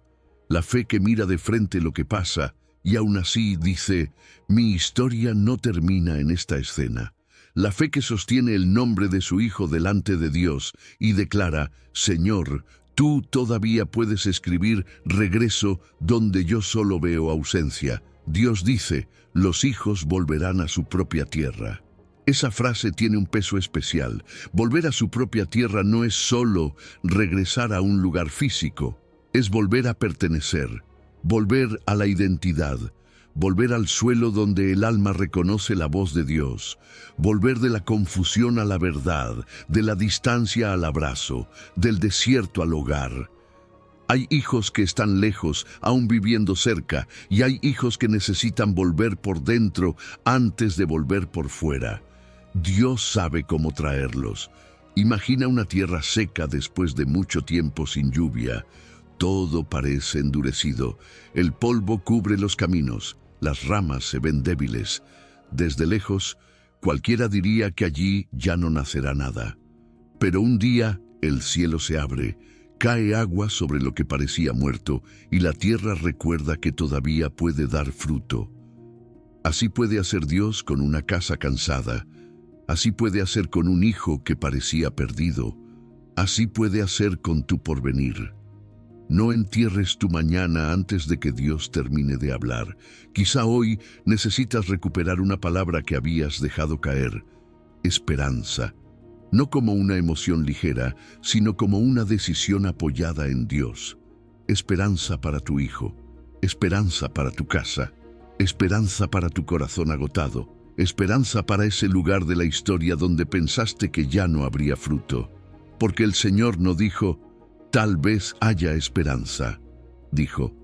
La fe que mira de frente lo que pasa y aún así dice, mi historia no termina en esta escena. La fe que sostiene el nombre de su Hijo delante de Dios y declara, Señor, tú todavía puedes escribir regreso donde yo solo veo ausencia. Dios dice, los hijos volverán a su propia tierra. Esa frase tiene un peso especial. Volver a su propia tierra no es solo regresar a un lugar físico, es volver a pertenecer, volver a la identidad, volver al suelo donde el alma reconoce la voz de Dios, volver de la confusión a la verdad, de la distancia al abrazo, del desierto al hogar. Hay hijos que están lejos, aún viviendo cerca, y hay hijos que necesitan volver por dentro antes de volver por fuera. Dios sabe cómo traerlos. Imagina una tierra seca después de mucho tiempo sin lluvia. Todo parece endurecido. El polvo cubre los caminos. Las ramas se ven débiles. Desde lejos, cualquiera diría que allí ya no nacerá nada. Pero un día el cielo se abre, cae agua sobre lo que parecía muerto y la tierra recuerda que todavía puede dar fruto. Así puede hacer Dios con una casa cansada. Así puede hacer con un hijo que parecía perdido. Así puede hacer con tu porvenir. No entierres tu mañana antes de que Dios termine de hablar. Quizá hoy necesitas recuperar una palabra que habías dejado caer. Esperanza. No como una emoción ligera, sino como una decisión apoyada en Dios. Esperanza para tu hijo. Esperanza para tu casa. Esperanza para tu corazón agotado. Esperanza para ese lugar de la historia donde pensaste que ya no habría fruto. Porque el Señor no dijo, tal vez haya esperanza. Dijo,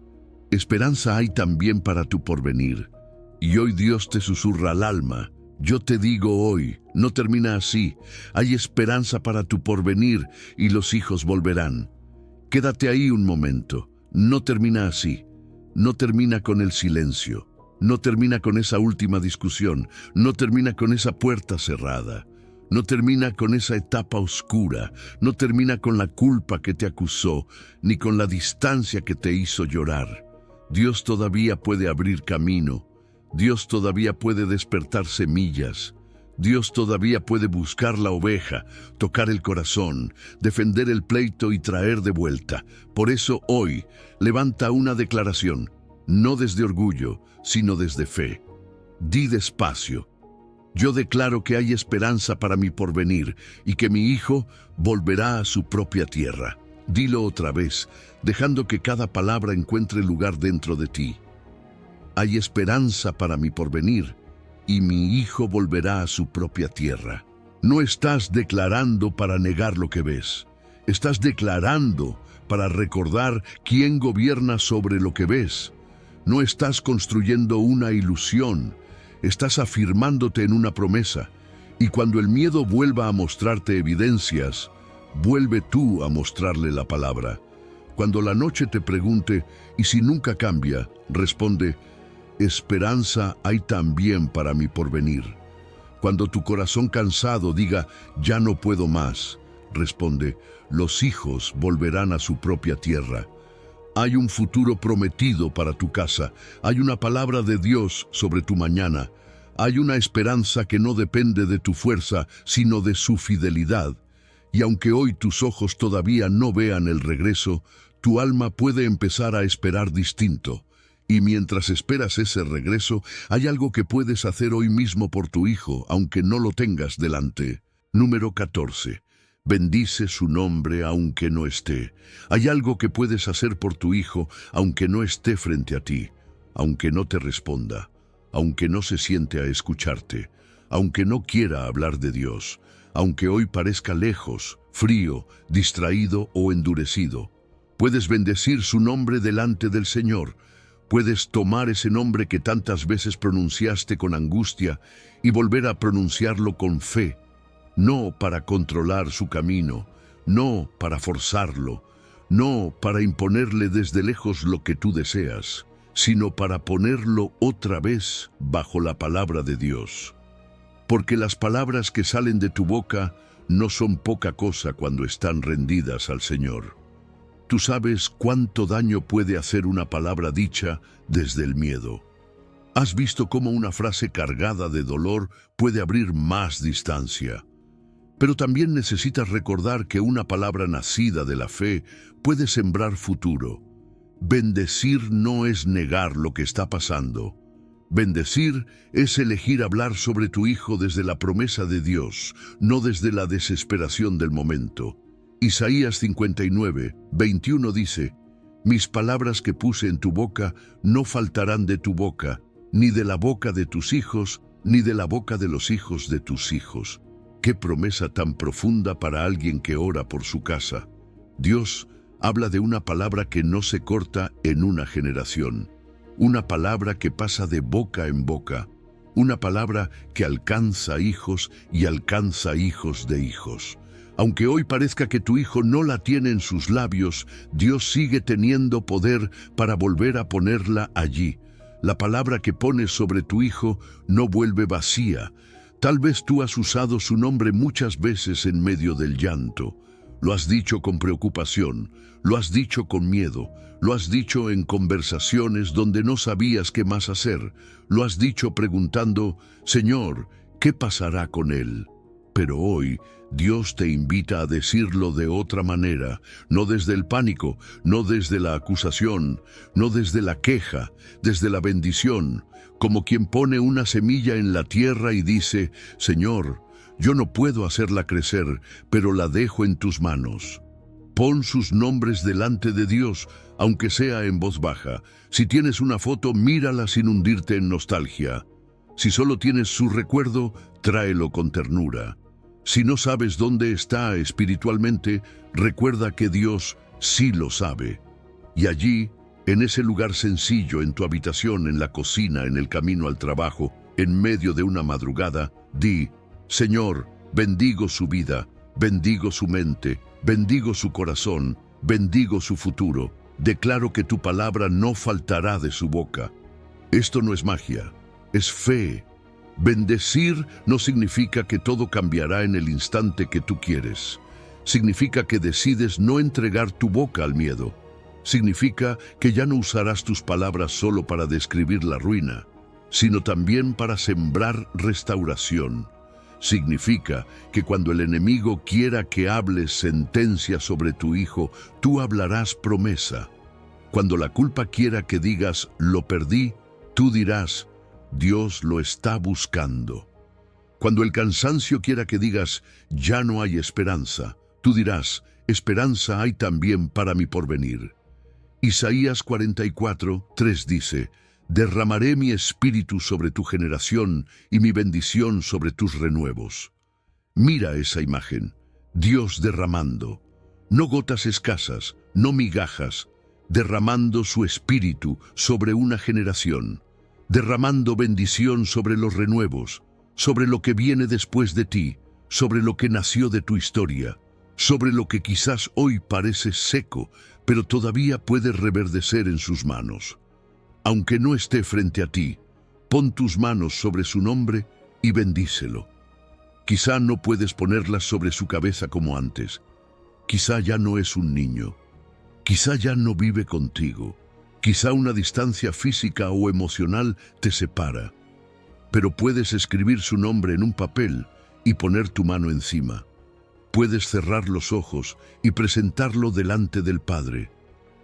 esperanza hay también para tu porvenir. Y hoy Dios te susurra al alma. Yo te digo hoy, no termina así. Hay esperanza para tu porvenir y los hijos volverán. Quédate ahí un momento. No termina así. No termina con el silencio. No termina con esa última discusión. No termina con esa puerta cerrada. No termina con esa etapa oscura, no termina con la culpa que te acusó, ni con la distancia que te hizo llorar. Dios todavía puede abrir camino, Dios todavía puede despertar semillas, Dios todavía puede buscar la oveja, tocar el corazón, defender el pleito y traer de vuelta. Por eso hoy levanta una declaración, no desde orgullo, sino desde fe. Di despacio: yo declaro que hay esperanza para mi porvenir y que mi hijo volverá a su propia tierra. Dilo otra vez, dejando que cada palabra encuentre lugar dentro de ti. Hay esperanza para mi porvenir y mi hijo volverá a su propia tierra. No estás declarando para negar lo que ves. Estás declarando para recordar quién gobierna sobre lo que ves. No estás construyendo una ilusión. Estás afirmándote en una promesa, y cuando el miedo vuelva a mostrarte evidencias, vuelve tú a mostrarle la palabra. Cuando la noche te pregunte, ¿y si nunca cambia?, responde: esperanza hay también para mi porvenir. Cuando tu corazón cansado diga, ya no puedo más, responde: los hijos volverán a su propia tierra. Hay un futuro prometido para tu casa, hay una palabra de Dios sobre tu mañana, hay una esperanza que no depende de tu fuerza, sino de su fidelidad. Y aunque hoy tus ojos todavía no vean el regreso, tu alma puede empezar a esperar distinto. Y mientras esperas ese regreso, hay algo que puedes hacer hoy mismo por tu hijo, aunque no lo tengas delante. Número 14. Bendice su nombre aunque no esté. Hay algo que puedes hacer por tu hijo aunque no esté frente a ti, aunque no te responda, aunque no se siente a escucharte, aunque no quiera hablar de Dios, aunque hoy parezca lejos, frío, distraído o endurecido. Puedes bendecir su nombre delante del Señor. Puedes tomar ese nombre que tantas veces pronunciaste con angustia y volver a pronunciarlo con fe. No para controlar su camino, no para forzarlo, no para imponerle desde lejos lo que tú deseas, sino para ponerlo otra vez bajo la palabra de Dios. Porque las palabras que salen de tu boca no son poca cosa cuando están rendidas al Señor. Tú sabes cuánto daño puede hacer una palabra dicha desde el miedo. Has visto cómo una frase cargada de dolor puede abrir más distancia. Pero también necesitas recordar que una palabra nacida de la fe puede sembrar futuro. Bendecir no es negar lo que está pasando. Bendecir es elegir hablar sobre tu hijo desde la promesa de Dios, no desde la desesperación del momento. Isaías 59:21 dice: mis palabras que puse en tu boca no faltarán de tu boca, ni de la boca de tus hijos, ni de la boca de los hijos de tus hijos. ¡Qué promesa tan profunda para alguien que ora por su casa! Dios habla de una palabra que no se corta en una generación, una palabra que pasa de boca en boca, una palabra que alcanza hijos y alcanza hijos de hijos. Aunque hoy parezca que tu hijo no la tiene en sus labios, Dios sigue teniendo poder para volver a ponerla allí. La palabra que pones sobre tu hijo no vuelve vacía. Tal vez tú has usado su nombre muchas veces en medio del llanto. Lo has dicho con preocupación, lo has dicho con miedo, lo has dicho en conversaciones donde no sabías qué más hacer. Lo has dicho preguntando: Señor, ¿qué pasará con él? Pero hoy Dios te invita a decirlo de otra manera, no desde el pánico, no desde la acusación, no desde la queja, desde la bendición, como quien pone una semilla en la tierra y dice: Señor, yo no puedo hacerla crecer, pero la dejo en tus manos. Pon sus nombres delante de Dios, aunque sea en voz baja. Si tienes una foto, mírala sin hundirte en nostalgia. Si solo tienes su recuerdo, tráelo con ternura. Si no sabes dónde está espiritualmente, recuerda que Dios sí lo sabe. Y allí, en ese lugar sencillo, en tu habitación, en la cocina, en el camino al trabajo, en medio de una madrugada, di: Señor, bendigo su vida, bendigo su mente, bendigo su corazón, bendigo su futuro. Declaro que tu palabra no faltará de su boca. Esto no es magia, es fe. Bendecir no significa que todo cambiará en el instante que tú quieres. Significa que decides no entregar tu boca al miedo. Significa que ya no usarás tus palabras solo para describir la ruina, sino también para sembrar restauración. Significa que cuando el enemigo quiera que hables sentencia sobre tu hijo, tú hablarás promesa. Cuando la culpa quiera que digas, lo perdí, tú dirás, Dios lo está buscando. Cuando el cansancio quiera que digas, ya no hay esperanza, tú dirás, esperanza hay también para mi porvenir. Isaías 44:3 dice, derramaré mi espíritu sobre tu generación y mi bendición sobre tus renuevos. Mira esa imagen, Dios derramando, no gotas escasas, no migajas, derramando su espíritu sobre una generación, derramando bendición sobre los renuevos, sobre lo que viene después de ti, sobre lo que nació de tu historia, sobre lo que quizás hoy parece seco, pero todavía puede reverdecer en sus manos. Aunque no esté frente a ti, pon tus manos sobre su nombre y bendícelo. Quizá no puedes ponerlas sobre su cabeza como antes. Quizá ya no es un niño. Quizá ya no vive contigo. Quizá una distancia física o emocional te separa. Pero puedes escribir su nombre en un papel y poner tu mano encima. Puedes cerrar los ojos y presentarlo delante del Padre.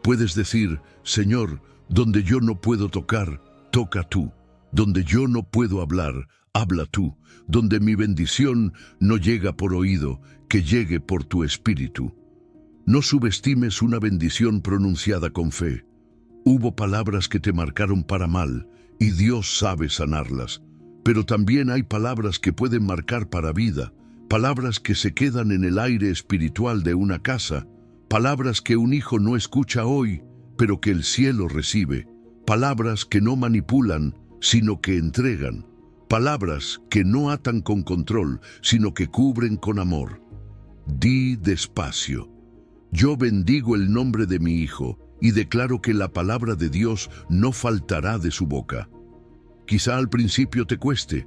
Puedes decir, Señor, donde yo no puedo tocar, toca tú. Donde yo no puedo hablar, habla tú. Donde mi bendición no llega por oído, que llegue por tu espíritu. No subestimes una bendición pronunciada con fe. Hubo palabras que te marcaron para mal, y Dios sabe sanarlas. Pero también hay palabras que pueden marcar para vida, palabras que se quedan en el aire espiritual de una casa, palabras que un hijo no escucha hoy, pero que el cielo recibe, palabras que no manipulan, sino que entregan, palabras que no atan con control, sino que cubren con amor. Di despacio, yo bendigo el nombre de mi hijo y declaro que la palabra de Dios no faltará de su boca. Quizá al principio te cueste,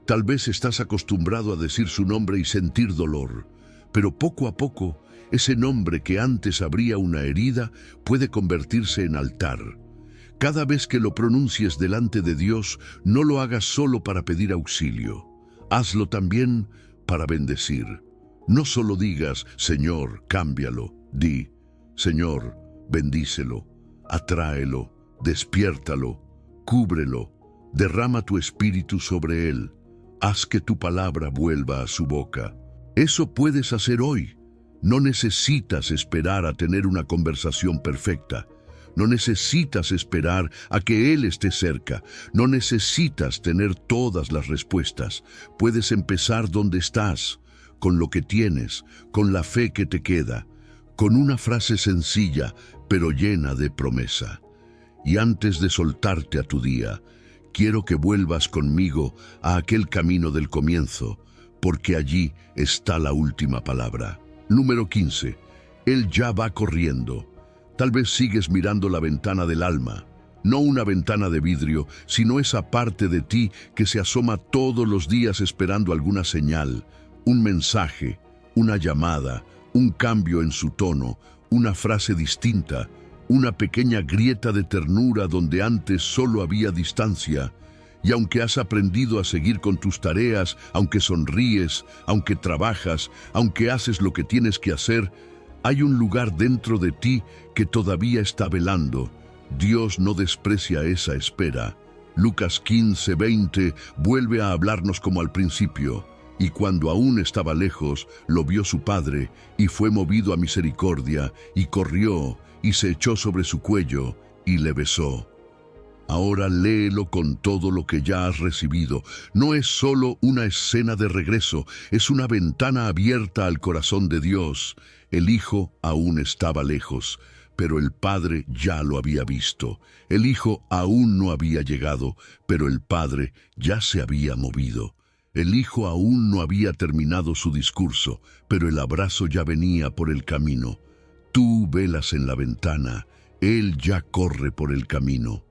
tal vez estás acostumbrado a decir su nombre y sentir dolor, pero poco a poco, ese nombre que antes abría una herida puede convertirse en altar. Cada vez que lo pronuncies delante de Dios, no lo hagas solo para pedir auxilio. Hazlo también para bendecir. No solo digas, Señor, cámbialo. Di, Señor, bendícelo, atráelo, despiértalo, cúbrelo, derrama tu espíritu sobre él. Haz que tu palabra vuelva a su boca. Eso puedes hacer hoy. No necesitas esperar a tener una conversación perfecta. No necesitas esperar a que Él esté cerca. No necesitas tener todas las respuestas. Puedes empezar donde estás, con lo que tienes, con la fe que te queda, con una frase sencilla, pero llena de promesa. Y antes de soltarte a tu día, quiero que vuelvas conmigo a aquel camino del comienzo, porque allí está la última palabra. Número 15. Él ya va corriendo. Tal vez sigues mirando la ventana del alma, no una ventana de vidrio, sino esa parte de ti que se asoma todos los días esperando alguna señal, un mensaje, una llamada, un cambio en su tono, una frase distinta, una pequeña grieta de ternura donde antes solo había distancia. Y aunque has aprendido a seguir con tus tareas, aunque sonríes, aunque trabajas, aunque haces lo que tienes que hacer, hay un lugar dentro de ti que todavía está velando. Dios no desprecia esa espera. Lucas 15:20 vuelve a hablarnos como al principio. Y cuando aún estaba lejos, lo vio su padre, y fue movido a misericordia, y corrió, y se echó sobre su cuello, y le besó. Ahora léelo con todo lo que ya has recibido. No es solo una escena de regreso, es una ventana abierta al corazón de Dios. El Hijo aún estaba lejos, pero el Padre ya lo había visto. El Hijo aún no había llegado, pero el Padre ya se había movido. El Hijo aún no había terminado su discurso, pero el abrazo ya venía por el camino. Tú velas en la ventana, Él ya corre por el camino.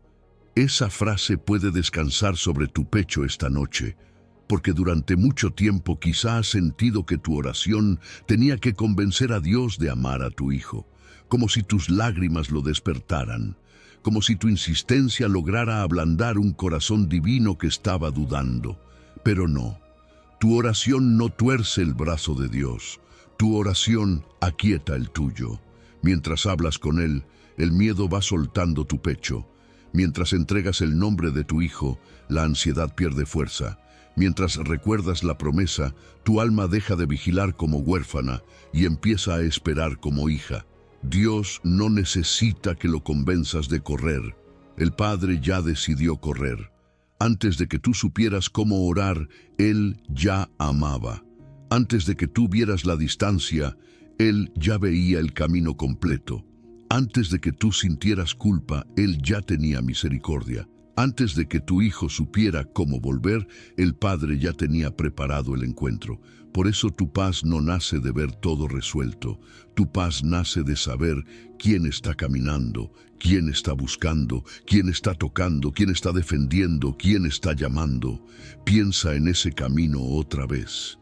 Esa frase puede descansar sobre tu pecho esta noche. porque durante mucho tiempo quizá has sentido que tu oración tenía que convencer a Dios de amar a tu hijo, como si tus lágrimas lo despertaran, como si tu insistencia lograra ablandar un corazón divino que estaba dudando. Pero no, tu oración no tuerce el brazo de Dios, tu oración aquieta el tuyo. Mientras hablas con Él, el miedo va soltando tu pecho. Mientras entregas el nombre de tu hijo, la ansiedad pierde fuerza. Mientras recuerdas la promesa, tu alma deja de vigilar como huérfana y empieza a esperar como hija. Dios no necesita que lo convenzas de correr. El Padre ya decidió correr. Antes de que tú supieras cómo orar, Él ya amaba. Antes de que tú vieras la distancia, Él ya veía el camino completo. Antes de que tú sintieras culpa, Él ya tenía misericordia. Antes de que tu hijo supiera cómo volver, el Padre ya tenía preparado el encuentro. Por eso tu paz no nace de ver todo resuelto. Tu paz nace de saber quién está caminando, quién está buscando, quién está tocando, quién está defendiendo, quién está llamando. Piensa en ese camino otra vez.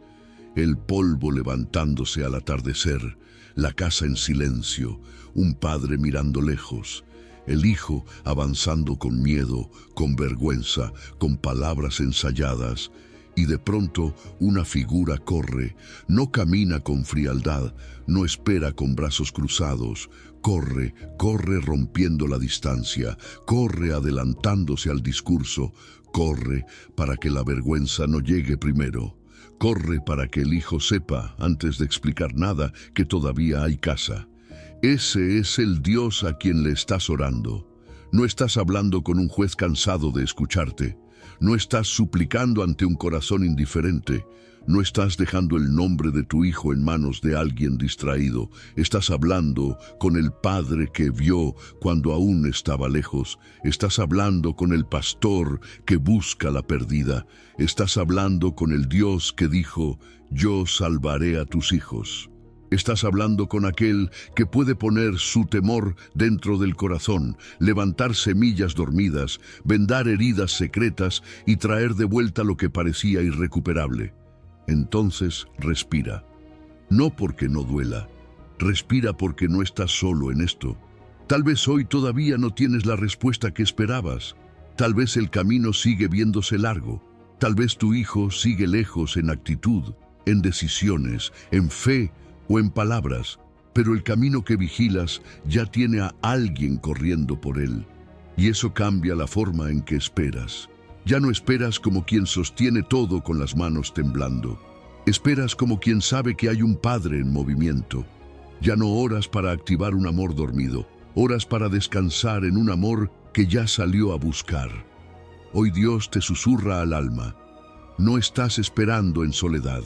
El polvo levantándose al atardecer, la casa en silencio, un padre mirando lejos, el hijo avanzando con miedo, con vergüenza, con palabras ensayadas, y de pronto una figura corre, no camina con frialdad, no espera con brazos cruzados, corre, corre rompiendo la distancia, corre adelantándose al discurso, corre para que la vergüenza no llegue primero. Corre para que el hijo sepa, antes de explicar nada, que todavía hay casa. Ese es el Dios a quien le estás orando. No estás hablando con un juez cansado de escucharte. No estás suplicando ante un corazón indiferente. No estás dejando el nombre de tu hijo en manos de alguien distraído. Estás hablando con el Padre que vio cuando aún estaba lejos. Estás hablando con el pastor que busca la perdida. Estás hablando con el Dios que dijo, yo salvaré a tus hijos. Estás hablando con aquel que puede poner su temor dentro del corazón, levantar semillas dormidas, vendar heridas secretas y traer de vuelta lo que parecía irrecuperable. Entonces respira. No porque no duela, respira porque no estás solo en esto. Tal vez hoy todavía no tienes la respuesta que esperabas. Tal vez el camino sigue viéndose largo. Tal vez tu hijo sigue lejos en actitud, en decisiones, en fe o en palabras, pero el camino que vigilas ya tiene a alguien corriendo por él. Y eso cambia la forma en que esperas. Ya no esperas como quien sostiene todo con las manos temblando. Esperas como quien sabe que hay un Padre en movimiento. Ya no oras para activar un amor dormido, oras para descansar en un amor que ya salió a buscar. Hoy Dios te susurra al alma. No estás esperando en soledad.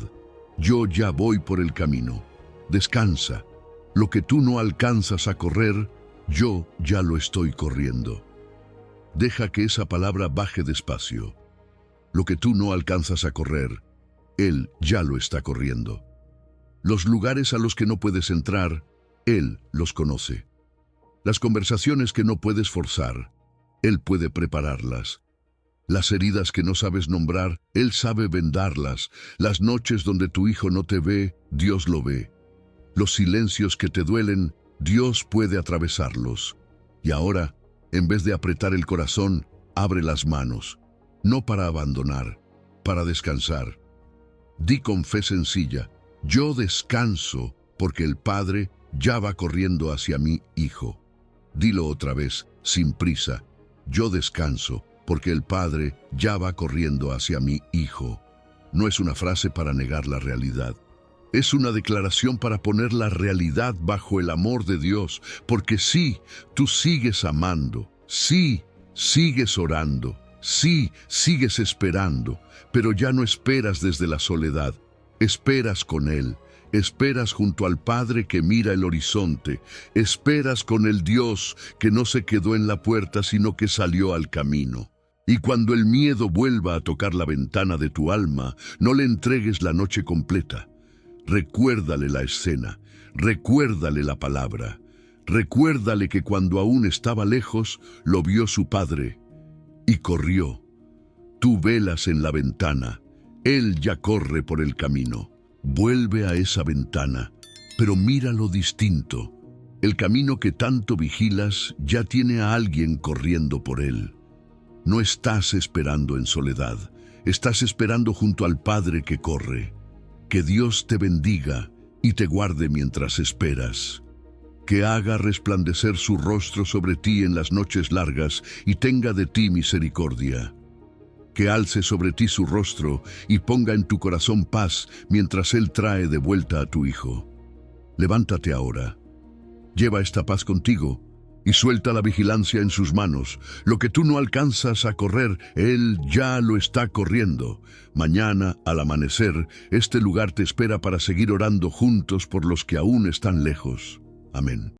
Yo ya voy por el camino. Descansa. Lo que tú no alcanzas a correr, yo ya lo estoy corriendo. Deja que esa palabra baje despacio. Lo que tú no alcanzas a correr, Él ya lo está corriendo. Los lugares a los que no puedes entrar, Él los conoce. Las conversaciones que no puedes forzar, Él puede prepararlas. Las heridas que no sabes nombrar, Él sabe vendarlas. Las noches donde tu hijo no te ve, Dios lo ve. Los silencios que te duelen, Dios puede atravesarlos. Y ahora, en vez de apretar el corazón, abre las manos. No para abandonar, para descansar. Di con fe sencilla, yo descanso porque el Padre ya va corriendo hacia mi hijo. Dilo otra vez, sin prisa, yo descanso porque el Padre ya va corriendo hacia mi hijo. No es una frase para negar la realidad. Es una declaración para poner la realidad bajo el amor de Dios, porque sí, tú sigues amando, sí, sigues orando, sí, sigues esperando, pero ya no esperas desde la soledad, esperas con Él, esperas junto al Padre que mira el horizonte, esperas con el Dios que no se quedó en la puerta sino que salió al camino. Y cuando el miedo vuelva a tocar la ventana de tu alma, no le entregues la noche completa. Recuérdale la escena, recuérdale la palabra, recuérdale que cuando aún estaba lejos, lo vio su Padre y corrió. Tú velas en la ventana, Él ya corre por el camino. Vuelve a esa ventana, pero míralo distinto. El camino que tanto vigilas ya tiene a alguien corriendo por él. No estás esperando en soledad, estás esperando junto al Padre que corre. Que Dios te bendiga y te guarde mientras esperas. Que haga resplandecer su rostro sobre ti en las noches largas y tenga de ti misericordia. Que alce sobre ti su rostro y ponga en tu corazón paz mientras Él trae de vuelta a tu hijo. Levántate ahora. Lleva esta paz contigo y suelta la vigilancia en sus manos. Lo que tú no alcanzas a correr, Él ya lo está corriendo. Mañana, al amanecer, este lugar te espera para seguir orando juntos por los que aún están lejos. Amén.